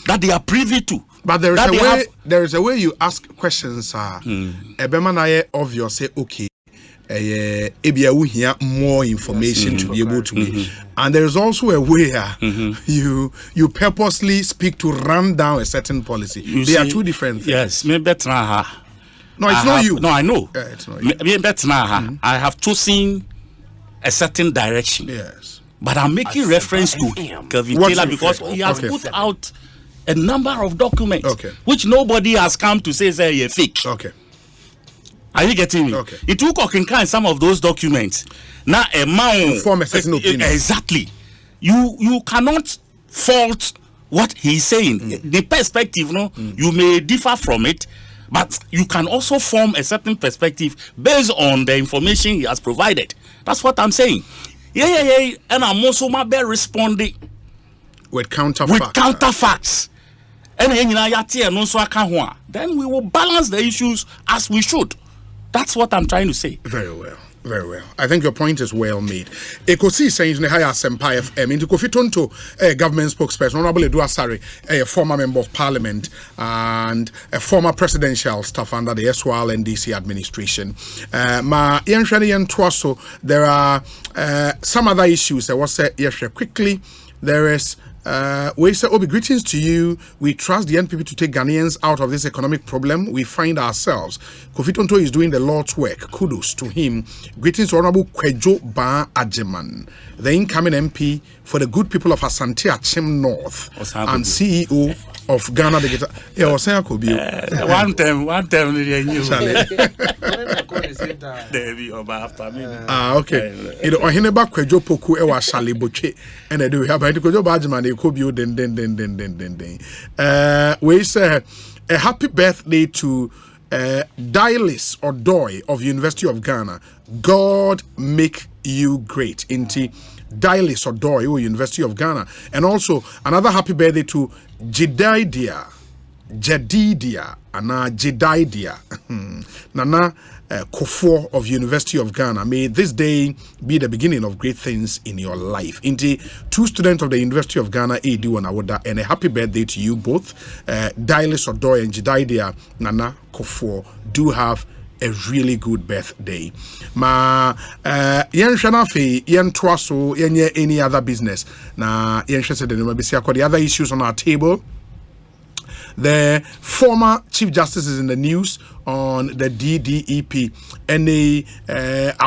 that they are privy to. But there is a way you ask questions. Ebemanaye obvious say okay. We hear more information to be able to be, and there is also a way you purposely speak to run down a certain policy. They are two different things. Yes, maybe it's not her. No, it's not you. No, I know. It's not you. Maybe it's not her. I have chosen a certain direction. Yes, but I'm making reference to Kevin Taylor because he has put out a number of documents which nobody has come to say you're fake. Okay. Are you getting me? Okay. It took in some of those documents. Now a man form a certain opinion. Exactly. You cannot fault what he's saying. The perspective, you may differ from it, but you can also form a certain perspective based on the information he has provided. That's what I'm saying. Yeah. And I'm also responding with counterfacts. And then we will balance the issues as we should. That's what I'm trying to say. Very well. I think your point is well made. Ekosiisen is Nehaya Sempai FM. Into Kofi Tonto, government spokesperson, Honorable Edu Asare, a former member of parliament and a former presidential staff under the SWAL and DC administration. There are some other issues. I was said quickly. There is. We say, Obi, greetings to you. We trust the NPP to take Ghanaians out of this economic problem we find ourselves. Kofi Tonto is doing the Lord's work. Kudos to him. Greetings to Honorable Kwejo Ba Ajeman, the incoming MP for the good people of Asante Achim North and CEO of Ghana. One time. Devi Oba after me. Okay. It Ohineba Kwejo Poku Ewa Shali Boche and I do have a Kwejo Bajman, they could be den. We say a happy birthday to Dialis or Doy of University of Ghana. God make you great. Inti Dialis or Doy of University of Ghana. And also another happy birthday to Jedidia Nana Kofo of University of Ghana. May this day be the beginning of great things in your life. Indeed, 2 students of the University of Ghana, Edu and Awoda, and a happy birthday to you both. Dialis Odoy and Jedaidia Nana Kofo do have a really good birthday. Ma yen shana fe yen twaso yen any other business. Na yen shese de no the other issues on our table. The former Chief Justice is in the news on the DDEP and a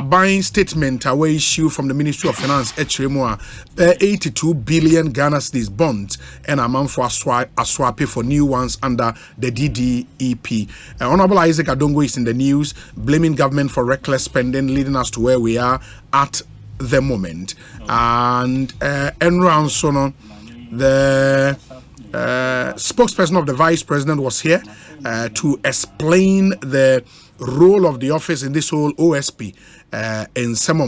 buying statement away issue from the Ministry of Finance 82 billion Ghana cedis bonds and amount for a swap for new ones under the DDEP. Honorable Isaac Adongo is in the news blaming government for reckless spending, leading us to where we are at the moment. And Enron Sono, the spokesperson of the vice president, was here to explain the role of the office in this whole OSP. In some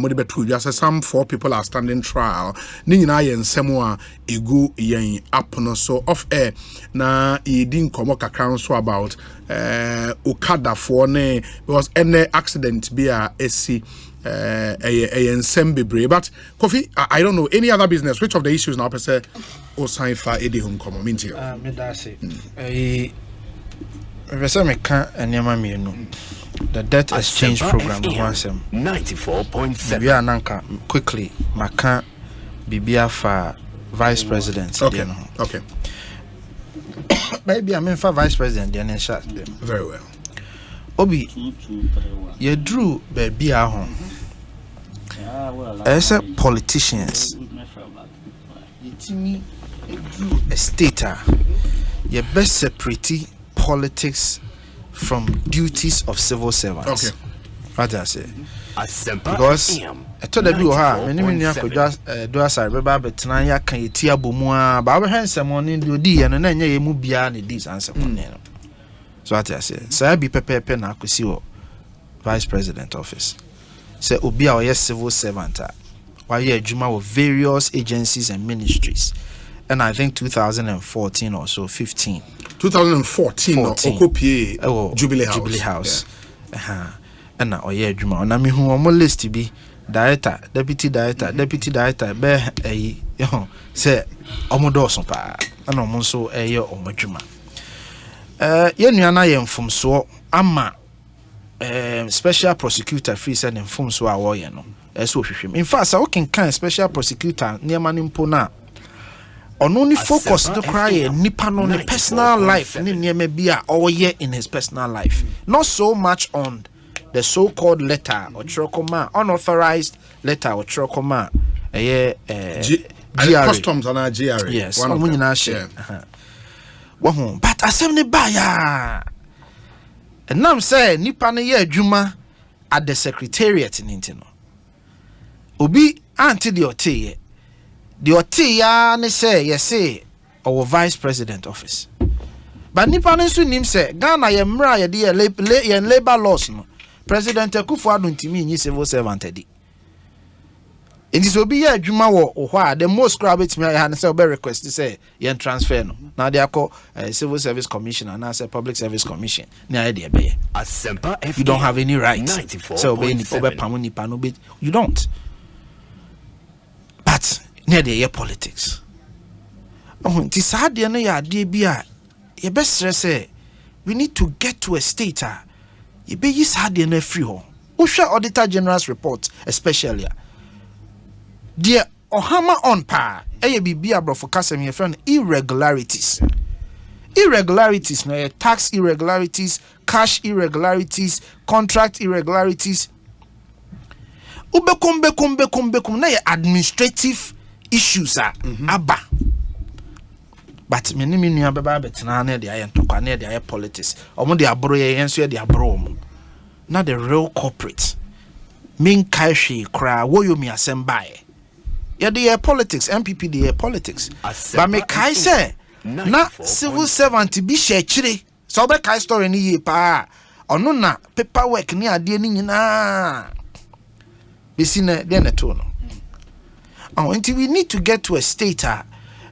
just some 4 people are standing trial. Nina yen semwa igu yen apno so off air na idin komo kakran so about Okada for ne because any accident be a esi but Kofi, I don't know any other business. Which of the issues now per se or sign for Eddie home come on into me that's it. Me can the debt exchange program 94.7. We are nanka quickly maka bibia for vice president. Okay. Maybe I mean for vice president then shot them. Very well. Obi you drew baby a home. As a politicians a stater you best separate politics from duties of civil servants. Okay. What I say? Because I told you many could just do us a rebel but tonight can you tear bomua but I had someone in the D and then you move beyond this answer. So what I say? So I be prepared now to see vice president office. Say obi a yes civil servant why you juma with various agencies and ministries. And I think 2014 or so 15 2014 Okopie Jubilee House. And now juma on me who on list be director deputy director be say omodoso pa and omonso omodwuma yenuana yem from so ama special prosecutor free send inform so awoye no eso hwehwem in fact I can special prosecutor near manimpo na only focus to cry nipa no ne personal life ne niema bia oye in his personal life, not so much on the so-called letter or trokoma unauthorized letter or trokoma customs and GRA. Yes, one of share. But assembly baya and now say nipa ne ye adwuma at the secretariat in Intino obi anti the ote the otia ne say yes say our vice president office but nipa ne so nim say Ghana ye mra ye de labor laws no president Akufo-Addo ntimi nyi civil servant edi enti so bi ye adwuma wo ho the most crowd betimi ya na say obe request say ye transfer no na they call civil service commission and say public service commission na ye de be you don't have any rights so obe pam nipa no be you don't but near the politics. Oh, this hard no ya de bia. Ye best say we need to get to a state ye be is hard no free ho. Usha Auditor General's report especially. Dear Ohama on pa eye bibia bro for kasem ye friend irregularities. Irregularities no tax irregularities, cash irregularities, contract irregularities. Ubekum na administrative issues aba but many nua beba betena na dia ye ntokwa na dia ye politics omo dia abro ye yenso dia abro omo not the real corporate. Min kaishi kra wo yo mi asembae. Yeah, the politics, MPP the politics. But me kai say na civil servant bi share chire. So be kai story ni ye pa. Ono na paperwork ni ade ni nyina. Be see na dey na to no. Until we need to get to a state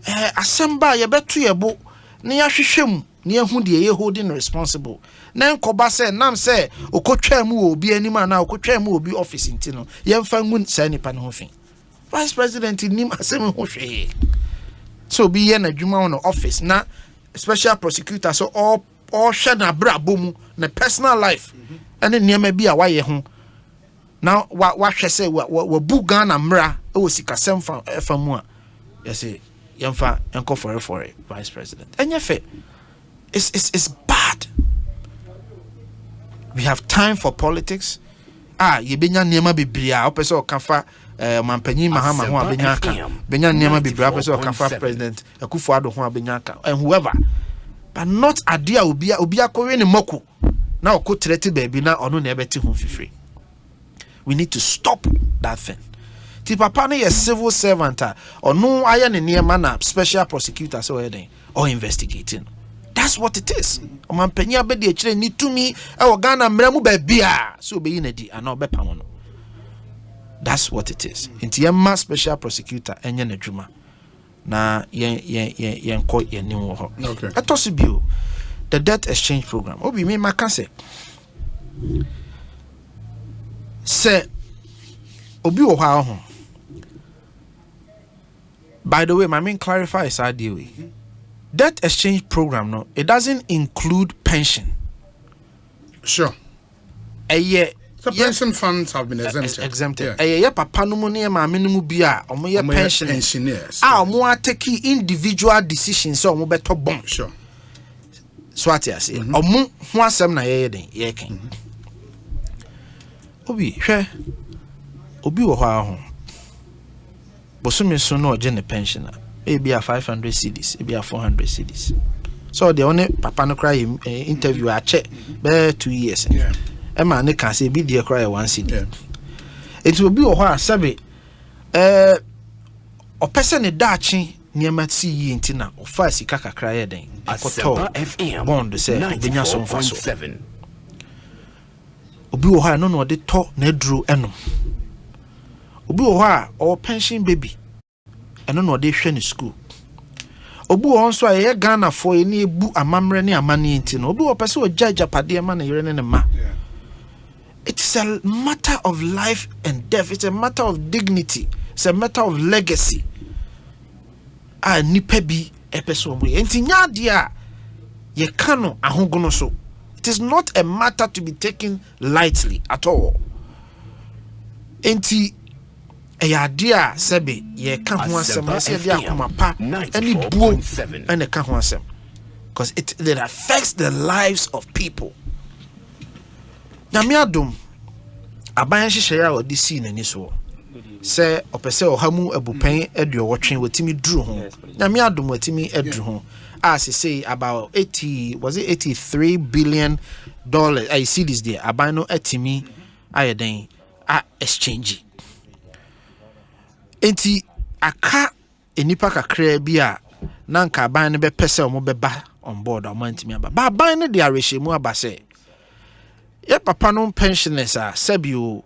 asemba ye beto ye bo na ya hwehwem na ye hu de ye holding responsible. Na nkoba say nam say okotwa mu obi anima na okotwa mu obi office ntino ye mfa ngu say nipa ne ho fin. Vice President nim asem ho hwe. So be here na dwuma on office na special prosecutor so all hwe na brabo mu na personal life ene niam bi a waye ho na wa hwe say wa bu Ghana mra e wo sikasem fa mu a you say yemfa enko for Vice President enye fe it's bad. We have time for politics. Ye benya niema bibria opese o kafa mampanyi mahama ho abenya aka benya niema bibria opese o kafa President Akufo-Addo ho abenya aka and whoever, but not adia obi akore ne moko na okotrete baby na ono na ebeti ho fifiri. We need to stop that thing. Ti papa no ye civil servant ono aye ne niema na special prosecutor so heading or investigating. That's what it is. Mampanyi abedi e kire ni tumi e wo Ghana mramu ba bia so be yi na di ana obepa mo no. That's what it is. Inti yema special prosecutor enye na dwuma na yen ko yen wo ho. Okay. Atosibio the debt exchange program. Obi me maka say obi wo ha ho. By the way, my main clarify is idea. Debt exchange program, no, it doesn't include pension. Sure. So pension funds have been exempted. Papa no money ma minimum bia omo ye pensioners. Omo take individual decisions so omo beto bon. Sure. So what I say, omo ho asem na ye den ye ken. Obi hwe obi wo ho aho. Bosumi so no je ne pensioner. Maybe a 500 cedis, maybe a 400 cedis. So the only papa no cry interview I check be 2 years. Yeah. A man they can say be there cry 1 cedi. Yeah. It will be a sabe o person e dachi niema ti yi ntina o fa sika kakra ye den. FM bond say benya so mfa so. Obi wo ha no no de to na duro enom. Obi wo ha o pension baby eno no de hwe ne school. Obi wo nso aye Ghana for eni ebu amamre ne amane nti no obi wo pese o judge apade ma na yere ne ma. It's a matter of life and death. It's a matter of dignity. It's a matter of legacy. Nipa bi epeso mo enti nya dia ye kano ahogono so. It is not a matter to be taken lightly at all. Enti eya dia sebe ye ka ho asem ase dia akoma pa ani buo ene ka ho asem because it affects the lives of people. Nyamiadum aban hihye ya odi si nani so se opese ohamu abupen aduowotwe watimi duru ho. Nyamiadum watimi aduru ho as say about 83 billion dollars. I see this there aban no atimi ayeden exchange. Enti aka enipa kakra bi a na nka aban ne be pese omo beba on board o mantimi aba ba aban ne de arehemu aba se ye papa no pensioners a sabio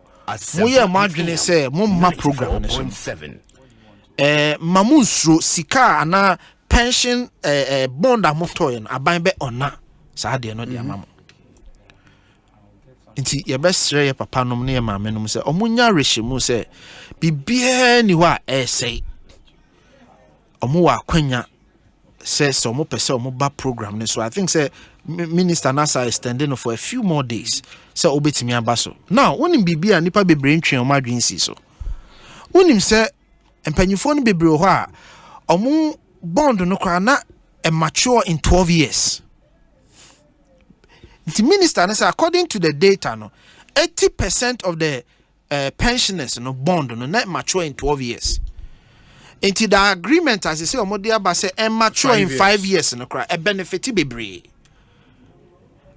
mo ye madwene se mo ma program ne so mamunsro sika ana pension bond amotoy no aban be ona sa de no de amamo. Nti ye besre ye papa nom ne ye maame nom se omunya rehemu se bibia ni wa say omu wa kwanya se so mo pese omu ba program ne so I think say minister nasa extending for a few more days se obetimi aba so. Now wonim bibia nipa bebre ntwe o madwen si so wonim se empanyifo no bebre ho a omu bond no kwa na mature in 12 years. The minister say according to the data no 80% of the pensioners no bond no not mature in 12 years. Into the agreement as they say omodia ba say mature in 5 years no cry a benefit bebre.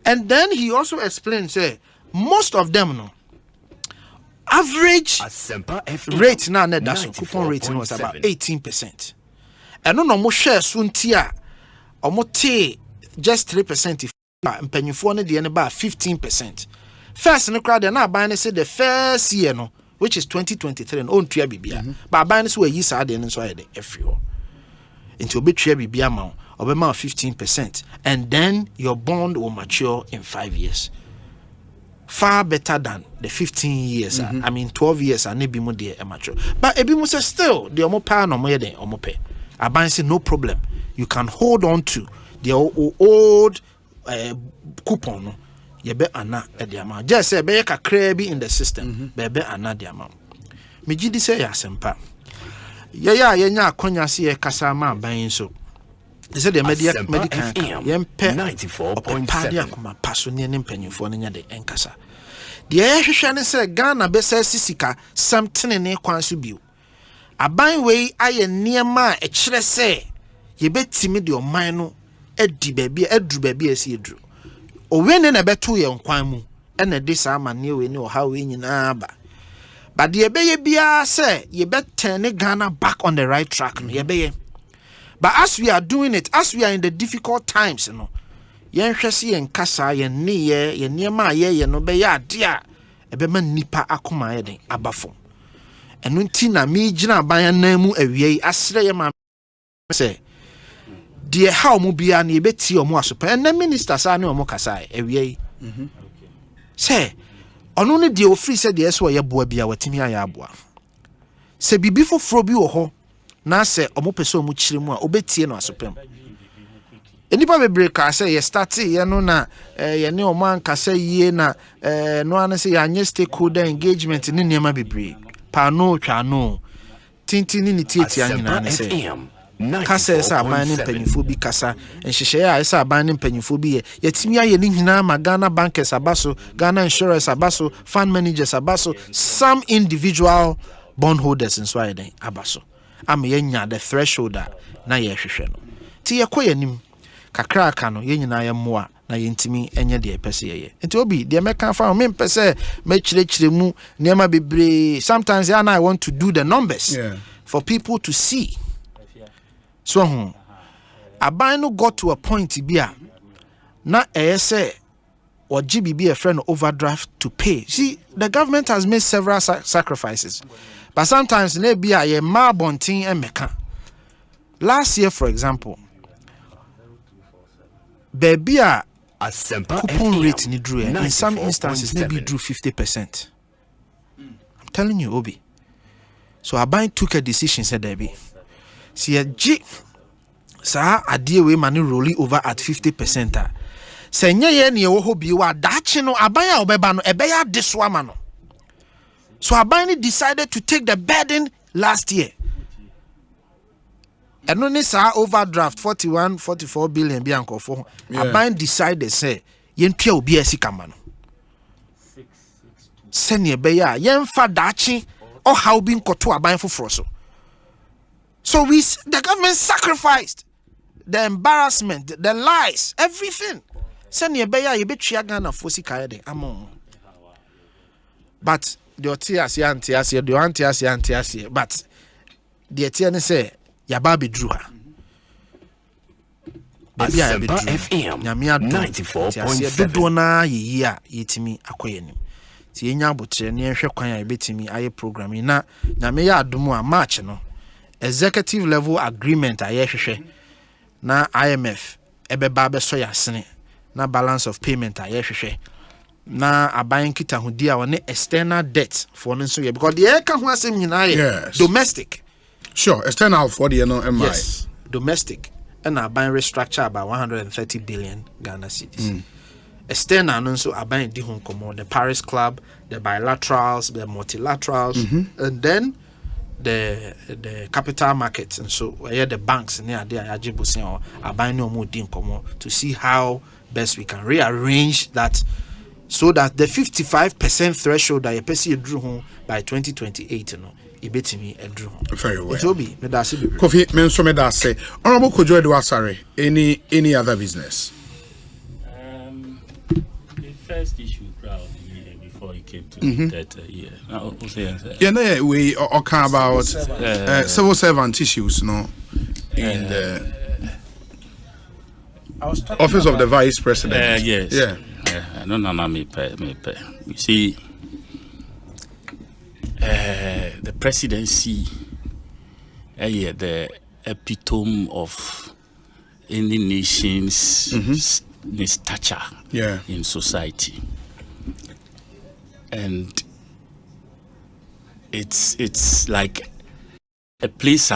And then he also explained say most of them no average rate now net that's coupon rate was about 18%. And no share soon tia omote just 3% if mpanyinfo no de about 15%. First no crowd na buy say the first year no which is 2023 no ontua bibia but buy no so yi sa de no so aye de every into obetua bibia ma obema 15% and then your bond will mature in 5 years. Far better than the 15 years. I mean 12 years and maybe more dear mature. But ebi mo say still the omo pa no mo ye den omo pe. Aban say no problem. You can hold on to the old coupon no. You be ana e the amount. Just say be kakra bi in the system. Be ana the amount. Me gidi say ya sempa. Ya nya akonya se e kasa ma ban so. They said the medical yempe 94.7 paso ne mpanyimfo no nya de enkasa. De ehwehwe ne se Ghana be say sisika something ne kwan so bio. Aban wei aye niema e kire se ye betimi de oman no adi baabi asi edru. Owe ne na beto ye nkwan mu ena de sa amane we ne oha we nyina ba. But de be ye bia se ye beturn Ghana back on the right track no ye be ye. But as we are doing it, as we are in the difficult times, you know, yen hwese yen kasa yen ne ye niema ye no be ya ade a ebe ma nipa akoma ye den abafo. Eno nti na me gina ban nan mu awie asre ye ma se de how mu bia na ebeti omo asopa na minister sa ne omo kasa awie. Se ono ne de ofri se de eso ye boa bia watimi aya aboa. Se bibi foforo bi wo ho na se omo pese omo chire mu a obetie no asopem. Enipa bebre ka se ye start ye no na ye ne omo ankasa yie na no an se ya nye stakeholder engagement ne niema bebre pa no twa no tintini ni tieti anyina ne se kasa esa aban ne mpanyifo bi kasa enhyehyɛ a esa aban ne mpanyifo bi ye timi aye ne nyina ma Ghana bankers abaso Ghana insurance abaso fund managers abaso some individual bondholders in so ayeden abaso am yenya the threshold na ye hwehwɛ no ti ye koyanim kakra aka no ye nyina ye moa na ye ntimi enye de pese ye enti obi de meka fa me pese me kyerɛkyerɛ mu niema bebre sometimes I want to do the numbers for people to see so aban no got to a point bia na say or GBB a friend overdraft to pay. See, the government has made several sacrifices. But sometimes maybe a ma bonting and meka. Last year, for example, baby a coupon rate ni drew in some instances maybe drew 50%. I'm telling you, Obi. So Aban took a decision, said Debbie. See a G sa adie we mani rolling over at 50%. Say nye ye ni wo bi wa dachi no Aban a obeba no ebe ya deswama no. So Aban decided to take the burden last year. And only sa overdraft 44 billion bi anko for. Aban decided say yentua obi asikama no. Send ebe ya yemfa dachi or how bin koto Aban foforo so. So the government sacrificed the embarrassment, the lies, everything. Send ye beya ye betria Ghana fosi kaede amon. But the otias antias, but the etienne say yababi drew her. Baby I be FM 94.7 dona ye yetimi akoyenim. Ti enya botre ne hwe kwan ya betimi aye programming na nyame ya adomu a march no. Executive level agreement aye hwehwe na IMF ebeba be so yasene na balance of payment aye hwehwe na aban kita hodi a woni external debt for no so because the ka ho asem nyina domestic external for the no MI domestic and aban restructure about 130 billion Ghana cedis external no so aban di ho komo the Paris Club, the bilaterals, the multilaterals and then the capital markets and so where the banks near there ajibusin or aban no mo din komo to see how best we can rearrange that so that the 55% threshold that you pay drew home by 2028 you know ibetimi edru very well. It will be me da se be Kofi menso me da say honorable Kojo Edu Asare any other business The first issue crowd came to that year. Yeah, we talk about civil servant issues, no, in the office of the vice president. Yes. Yeah. No, me pay. You see, the presidency, the epitome of any nation's stature in society, and it's like a place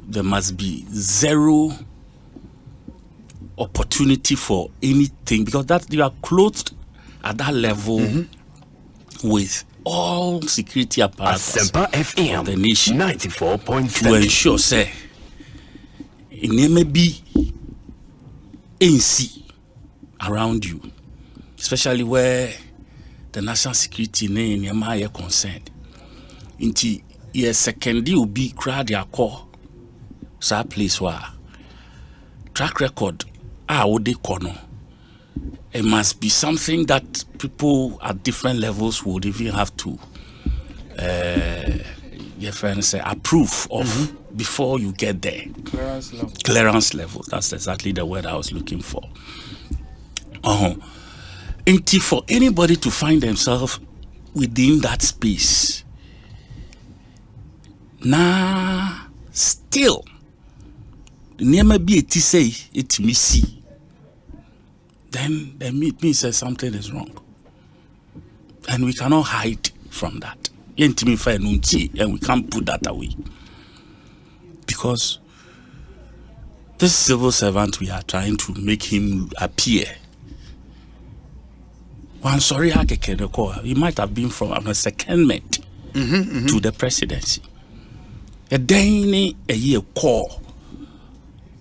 there must be zero opportunity for anything, because that you are clothed at that level with all security apparatus of the nation 94.7 to ensure say it may be ANC around you, especially where the national security name are concerned. Inti yes, second will be crowd your call sa place where track record would they corner. It must be something that people at different levels would even have to approve of before you get there. Clearance level. That's exactly the word I was looking for. Until for anybody to find themselves within that space, still, never be a say it me see. Then it means that something is wrong, and we cannot hide from that. And we can't put that away, because this civil servant, we are trying to make him appear. One sorry, he might have been from a secondment to the presidency. A day a year call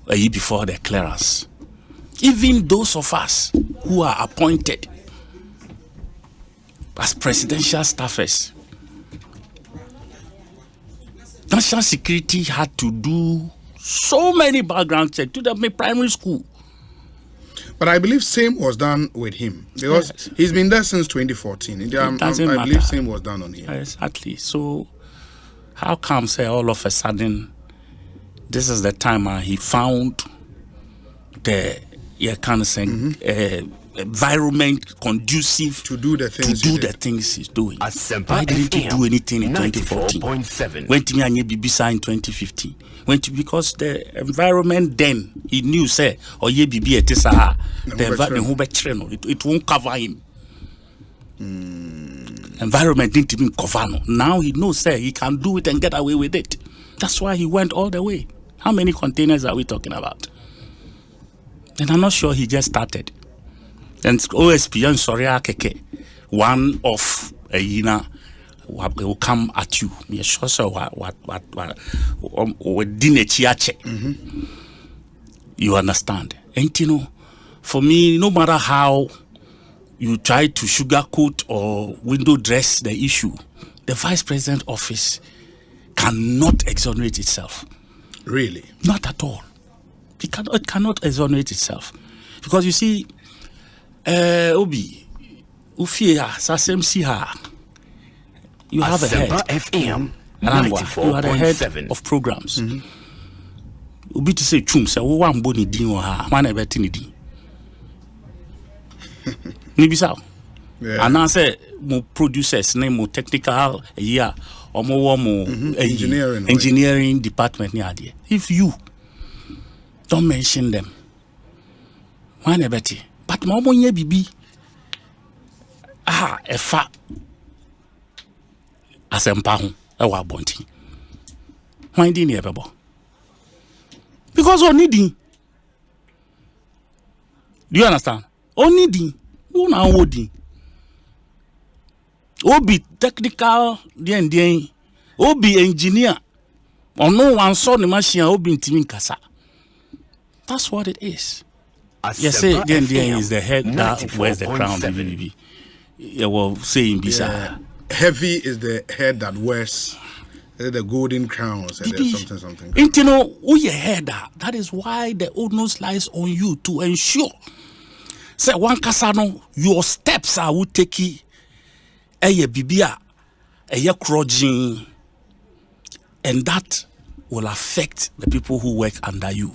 a year before the clearance. Even those of us who are appointed as presidential staffers, national security had to do so many background checks to the primary school. But I believe same was done with him, because he's been there since 2014. I believe same was done on him. Exactly. So how come say all of a sudden this is the time he found the environment conducive to do the things he's doing? Why didn't he do anything in 2014? Went to me and Bibisa in 2015. Because the environment then he knew say it won't cover him. Environment didn't even cover no. Now he knows say he can do it and get away with it. That's why he went all the way. How many containers are we talking about? And I'm not sure he just started. And OSP and Soria Keke, one of a will come at you. Me sure so what you understand? And you know, for me, no matter how you try to sugarcoat or window dress the issue, the vice president office cannot exonerate itself. Really? Not at all. It cannot exonerate itself. Because you see, Obi, Ufia, Sasem Siha, you have a head. FM, You are the head of programs. Obi to say, Chum, say, one boni din or ha, man, a betting din. Nibisa. And I say, more producers, name more technical, or more engineering department. If you don't mention them, why never? But Momonya Bibi, a fa as a mpahu, a wabonti. Why didn't you ever? Because only din. Do you understand? Only din. Who now would Obi technical, the Obi engineer. Or no one saw the machine, Obi in Timin Kasa. That's what it is. Yes, say the is the head that wears the crown. You will say in Bisa. Heavy is the head that wears The golden crown or something. And you know, we heard that is why the onus lies on you to ensure. Say one kasano, your steps are will take a bibia, a crojing, and that will affect the people who work under you.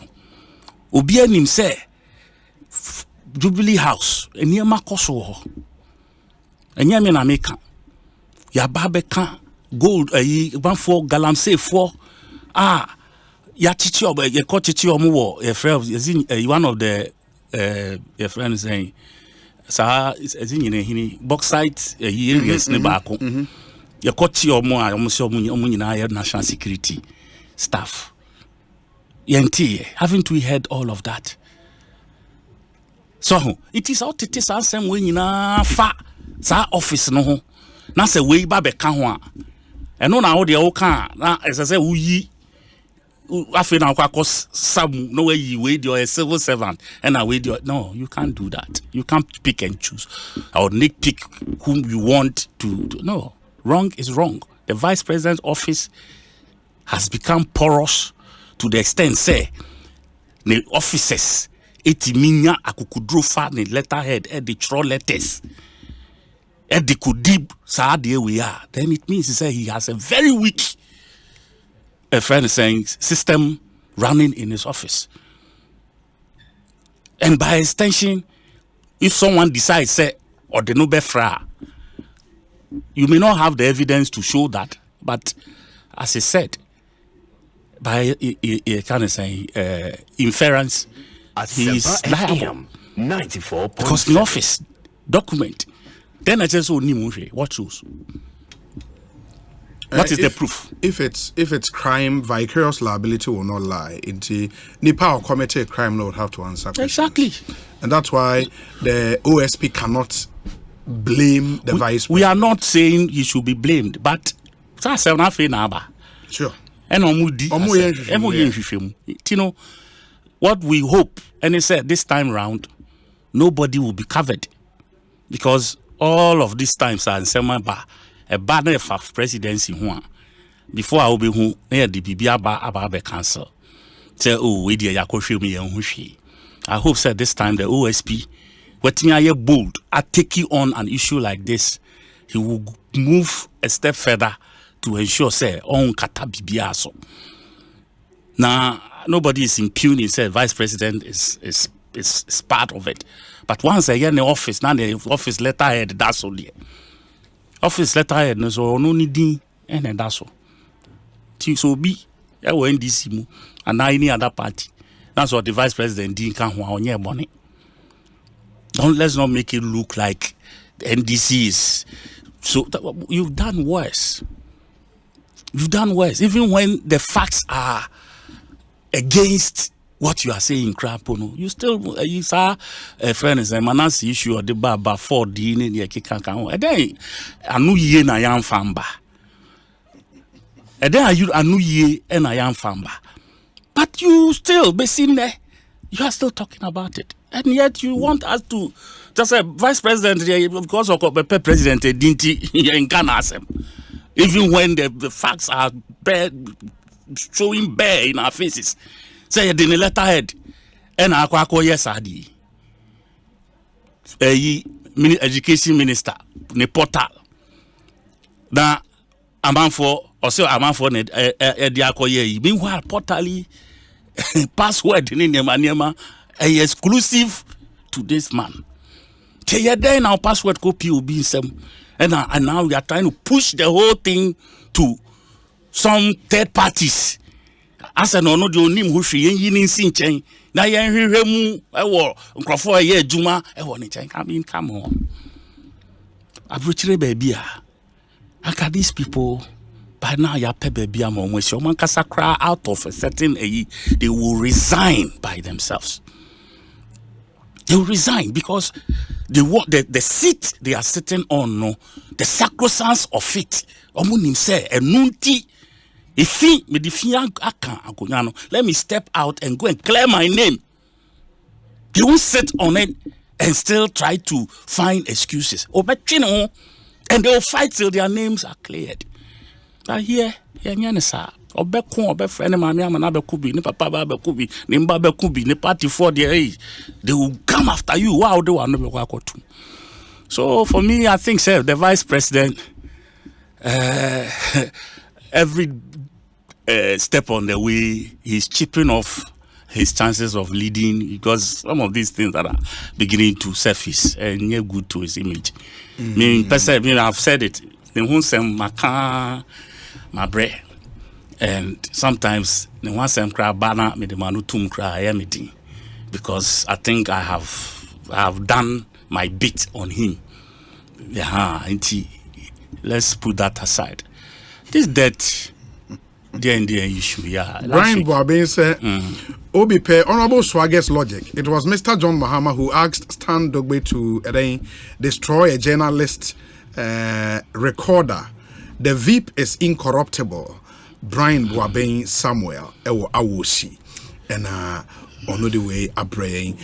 Obia nim say Jubilee House, and near Makoso, and Yamin America, Yababeka. Gold, one for galamsey for ya teach you, you caught teach you more. Your friend is one of the your friends saying, "Sir, is in bauxite areas nebako." You caught your more, almost your national security staff. Yenti, haven't we heard all of that? So it is out to say same way in fa sa office no. Na say way ba be ka ho a eno na wo de wo ka na say wuyi afi na kwa sam no way you wait you're a civil servant and I wait no, you can't do that. You can't pick and choose or pick whom you want to no. Wrong is wrong. The vice president's office has become porous to the extent say the officers etiminya akukudro fa the letterhead the throw letters and they could deep we are, then it means he has a very weak friend is saying system running in his office. And by extension, if someone decides say or the no fra, you may not have the evidence to show that, but as I said, by kind of saying inference, he is liable 94.7 because the office document. Then I just saw what shows? What is the proof? If it's crime, vicarious liability will not lie. Into Nipa or committed a crime, would have to answer questions. Exactly. And that's why the OSP cannot blame the vice president. We are not saying he should be blamed, but sure. And you know what we hope, and he said this time round, nobody will be covered because all of these times are in Semaba, a banner of presidency one. Before I will be who near the Bibia about council. Say, oh, we dear Yakoshi me and Hushi. I hope that this time the OSP, waiting a bold at taking on an issue like this, he will move a step further to ensure say on Kata Bibia so. Now nobody is impugning say vice president is part of it. But once I get in the office, now the office letterhead, that's all. Office letterhead, no so no needing and that's all. So be I will NDC and any other party. That's what the vice president didn't come on your money. Let's not make it look like the NDC is so you've done worse. You've done worse. Even when the facts are against what you are saying, Krapono, you still you saw a friend is a manasi issue or the baba for the in the kikan. And then I knew ye na yam famba. And then I knew ye and I am famba. But you still be seen there. You are still talking about it. And yet you want us to just say vice president because of the president didn't in Ghana. Even when the facts are showing bare in our faces. Say you didn't letterhead and I yes adi. Education minister ne portal. Now a man for ne diakoye. Meanwhile portally password in the exclusive to this man. Say then our password copy will be some and now we are trying to push the whole thing to some third parties. As an ono de onim ho hwe yen ni nsi nchen na yen hwehwe mu ewo nkrofo aye adwuma ewo ne nchen come on abrochire baby aka these people by now ya pe baby am omo se oman kasa kra out of a certain they will resign by themselves. They will resign because they want the seat they are sitting on no the sacrosanct of it omo nim say enunti. If let me step out and go and clear my name. They won't sit on it and still try to find excuses. And they will fight till their names are cleared. But here, sir. Obeko, friend, mammy, and another could be, papa, could be, Nimba could be, the party for the age. They will come after you. Wow, they will never work out. So for me, I think, sir, the vice president, every step on the way, he's chipping off his chances of leading because some of these things that are beginning to surface and you're good to his image. I've said it. The one say my bread. And sometimes the one sem cry banner me the manu tum cry anything because I think I have done my bit on him. Yeah, let's put that aside. This debt, the issue, yeah. Brian Boabin said, Obi Pe, Honorable Swagger's logic. It was Mr. John Mahama who asked Stan Dogbe to destroy a journalist recorder. The VIP is incorruptible. Brian Boabin Samuel Ewo Awoshi and on the way Abraying.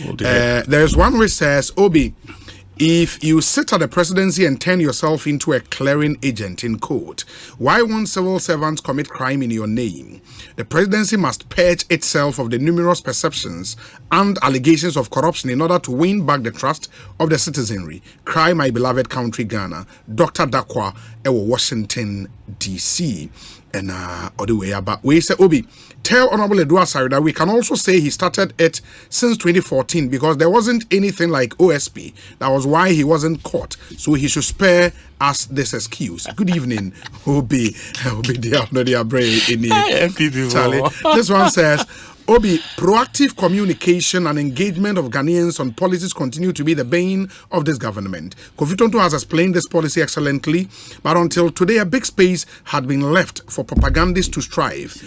There's one which says, Obi, if you sit at the presidency and turn yourself into a clearing agent in court, why won't civil servants commit crime in your name? The presidency must purge itself of the numerous perceptions and allegations of corruption in order to win back the trust of the citizenry. Cry, my beloved country, Ghana. Dr. Dakwa, Ewo, Washington, D.C. And all the way about we say Obi, tell Honorable Edward that we can also say he started it since 2014 because there wasn't anything like OSP. That was why he wasn't caught. So he should spare us this excuse. Good evening, Obi Charlie. This one says, Obi, proactive communication and engagement of Ghanaians on policies continue to be the bane of this government. Kofi Tonto has explained this policy excellently, but until today, a big space had been left for propagandists to strive.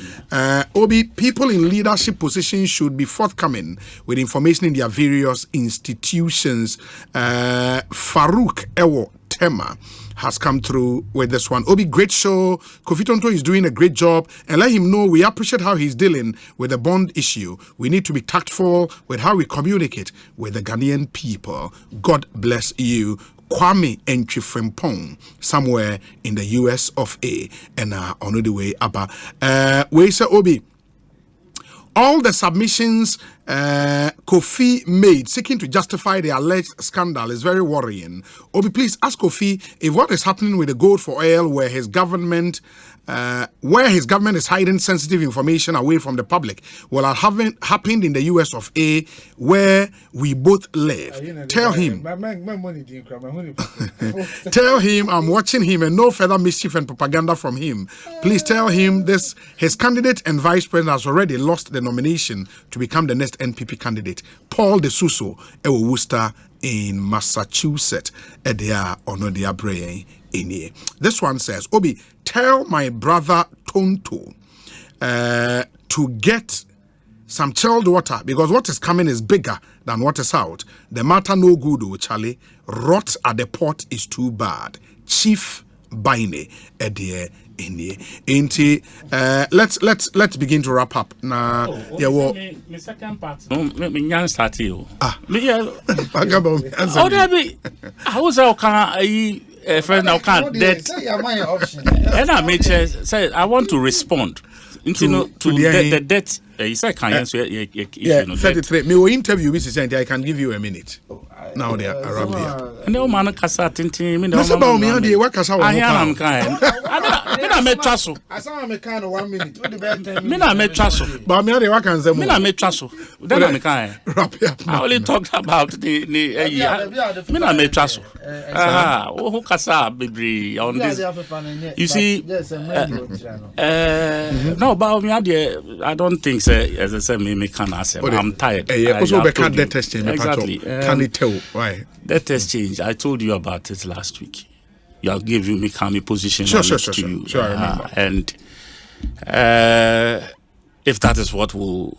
Obi, people in leadership positions should be forthcoming with information in their various institutions. Farouk Ewo Tema has come through with this one. Obi, great show. Kofi Tonto is doing a great job, and let him know we appreciate how he's dealing with the bond issue. We need to be tactful with how we communicate with the Ghanaian people. God bless you. Kwame Enchifrempong, somewhere in the US of A, and on the way up. We say Obi, all the submissions Kofi made seeking to justify the alleged scandal is very worrying. Obi, please ask Kofi if what is happening with the gold for oil where his government is hiding sensitive information away from the public will have happened in the US of A where we both live. Tell him I'm watching him and no further mischief and propaganda from him. Please tell him this: his candidate and vice president has already lost the nomination to become the next NPP candidate. Paul De Suso Ewo Worcester in Massachusetts. This one says, Obi, tell my brother Tonto to get some chilled water because what is coming is bigger than what is out. The matter no good, oh Charlie. Rot at the pot is too bad. Chief Baine let's begin to wrap up. Now, my second part. Me start you. How was our friend now can't that and I made say I want to respond to the debt. He said can answer 33. Me will interview Mrs. Sandy. I can give you a minute. Now they are around here. And the man kasa tintin me no about me how they work as how I am kind. Me na me traso. I saw me kind of 1 minute. Me na me traso. But me how they work and say me na me traso. Then I me kind. I only talked about the me na me traso. Who kasa bebre on this. You see no about me I don't think as I said me can answer. I'm tired. Also be can that test exactly. Can it tell why? That exchange, I told you about it last week. You are giving me calm position to you. Sure, I remember. And if that is what will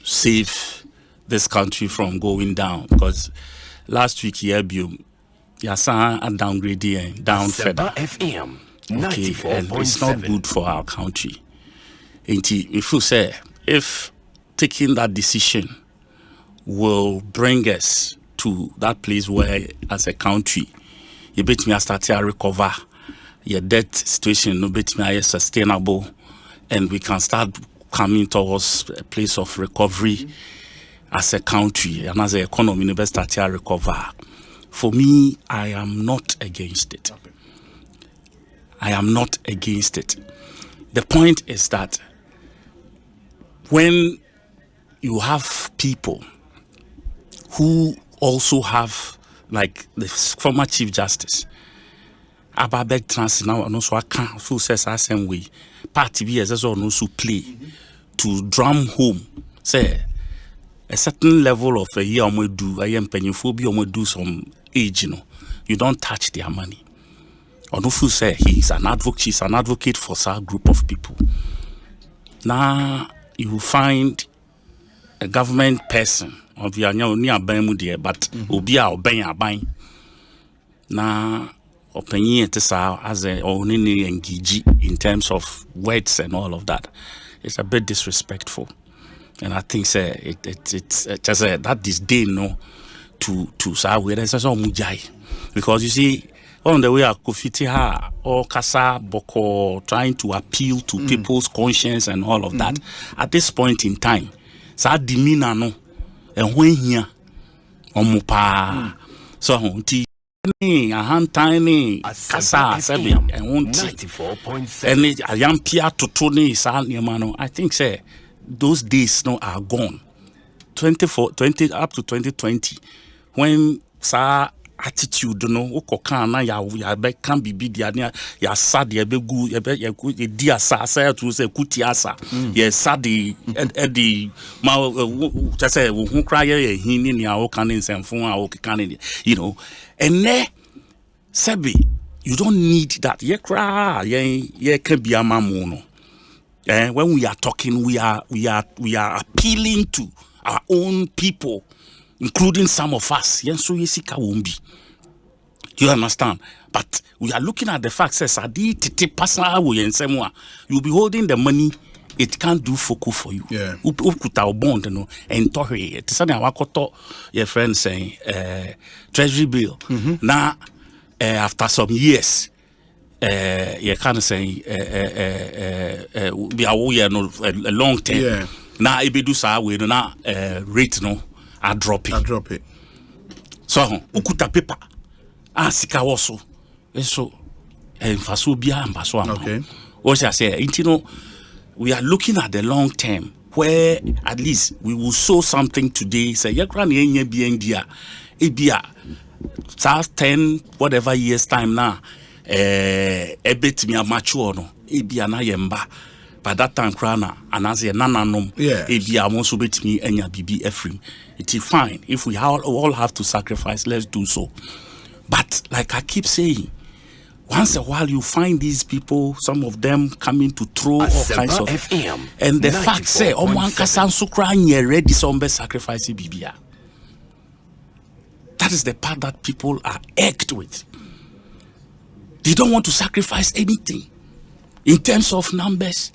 save this country from going down, because last week you saw a downgrading down further. FM 94.7. And it's not good for our country. If you say if taking that decision will bring us to that place where, as a country, you bet me I start to recover your debt situation no bit me sustainable, and we can start coming towards a place of recovery as a country and as an economy no start to recover. For me, I am not against it. I am not against it. The point is that when you have people who also have, like the former Chief Justice, Ababek Trans now and also account full says the same way. Party B as also play to drum home. Say a certain level of a year we do, I am penny phobia we do some age, you don't touch their money. Onufu say he's an advocate, she's an advocate for some group of people. Now you find a government person of your near Bermudia, but Obia or Ben. Now opinion as a only engage in terms of words and all of that. It's a bit disrespectful. And I think it's just that disdain to say where there's also mujai. Because you see, on the way Kofiti or Kasa Boko trying to appeal to people's conscience and all of that, at this point in time, sa demeanor no and when here omupa so a hand tiny Kasa Sebian and 94.7 and a young Pia to Tony San. I think say those days no are gone. 20 up to 2020 when sa attitude no okokana ya be can be dia ya sad ya be gu ya be dia sa to say kutiasa ya sad the ma just say wo kra ya hini ni a wo kan nsemfo a wo kan and ne sebi you don't need that ye kra ye can be amamu no. When we are talking, we are appealing to our own people, including some of us. You understand? But we are looking at the fact that you'll be holding the money. It can't do focal for you. Yeah. Bond, and it's your friend saying treasury bill. Now, after some years. You can't say be a long term. Yeah. Now if you do so we do not rate I drop it. So ukuta paper sika woso so faso bia ambaso am. Okay. What I say we are looking at the long term where at least we will sow something today say yakra na enye bia ndia ebia 10 whatever years time now bit me a mature no ebia na yemba by that time krana anase nananom ebia mo so bet me enya bibi efrim. It is fine if we all have to sacrifice, let's do so. But like I keep saying, once a while you find these people, some of them coming to throw all kinds of FM, and the fact say one kasan sukra nye ready some sacrifice bibia. That is the part that people are egged with. They don't want to sacrifice anything in terms of numbers.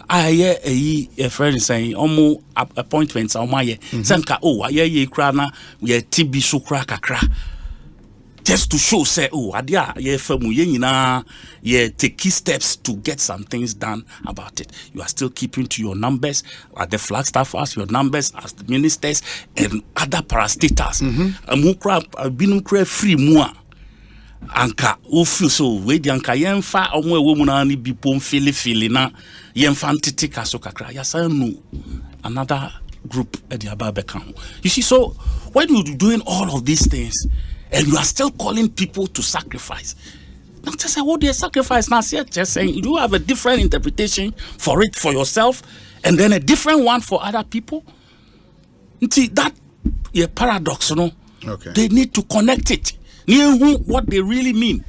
I hear a friend saying, "Omo appointments are my sanka. Oh, I hear ye krana we TB sukra kakra." Just to show, say, oh, adia ye femu ye na ye take key steps to get some things done about it. You are still keeping to your numbers at the flag staffers, your numbers as the ministers and other parastatals. Amukra binum kre free mua. Anka ufu so we di anka yemfa omo ewo mu na ni bipom fili na yemfa ntete kaso kakra yasa no another group at the ababeka. You see, so when you're doing all of these things and you are still calling people to sacrifice, not just say what they sacrifice now, just saying you have a different interpretation for it for yourself and then a different one for other people. See that a paradox, Okay. They need to connect it. What they really mean,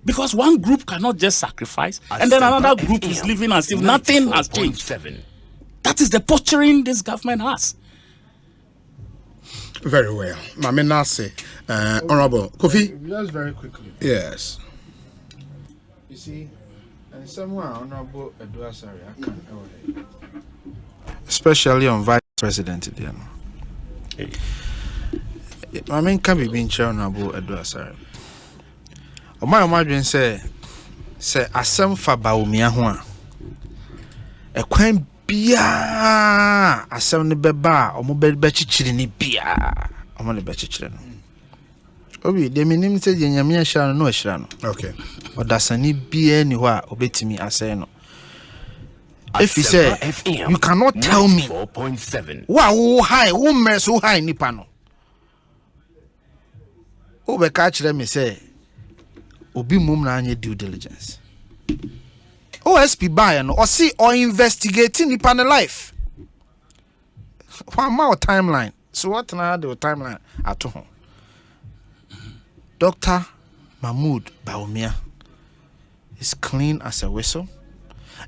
because one group cannot just sacrifice and then another group is living as if nothing has changed. That is the posturing this government has. Very well. Mame Nase, Honorable Kofi. Just very quickly. Yes. You see, and somewhere Honorable Edwasari, especially on Vice President again. I mean, can be being chair Honorable Edwasari. My imagine say Say asem fa Bawumia ho a. Ekwan bia asem ne beba omo be chichiri ni bia. Omo ne be chichiri no. Obi de minim se je nyame ahira no ahira no. Okay. Odasani bia ni ho a obetimi asay no. If you say you cannot tell me 4.7. Wow, high, who mess so high nipano. Oh, be catch them me say Obi mum na anye due diligence. OSP buy no or see or investigating nipano life. One more timeline. So what now the timeline at home? Dr. Mahmoud Bawumia is clean as a whistle.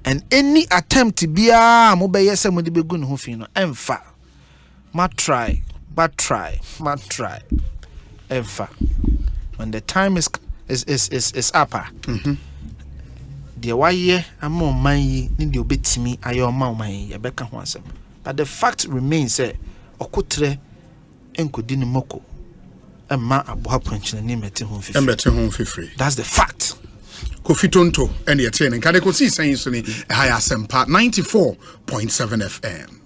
And any attempt to be a mobile somebody be good who feel emfa. Ma try. Emfa. When the time is upper. The why I'm on my need you bit me ayo ma my Rebecca Hansem. But the fact remains okutre enkodi ni moko. Emma aboha ponchine ni mete ho fifi. Emete ho fifi. That's the fact. Kofi Tonto and the attending Ekosiisen so ni higher sempa 94.7 FM.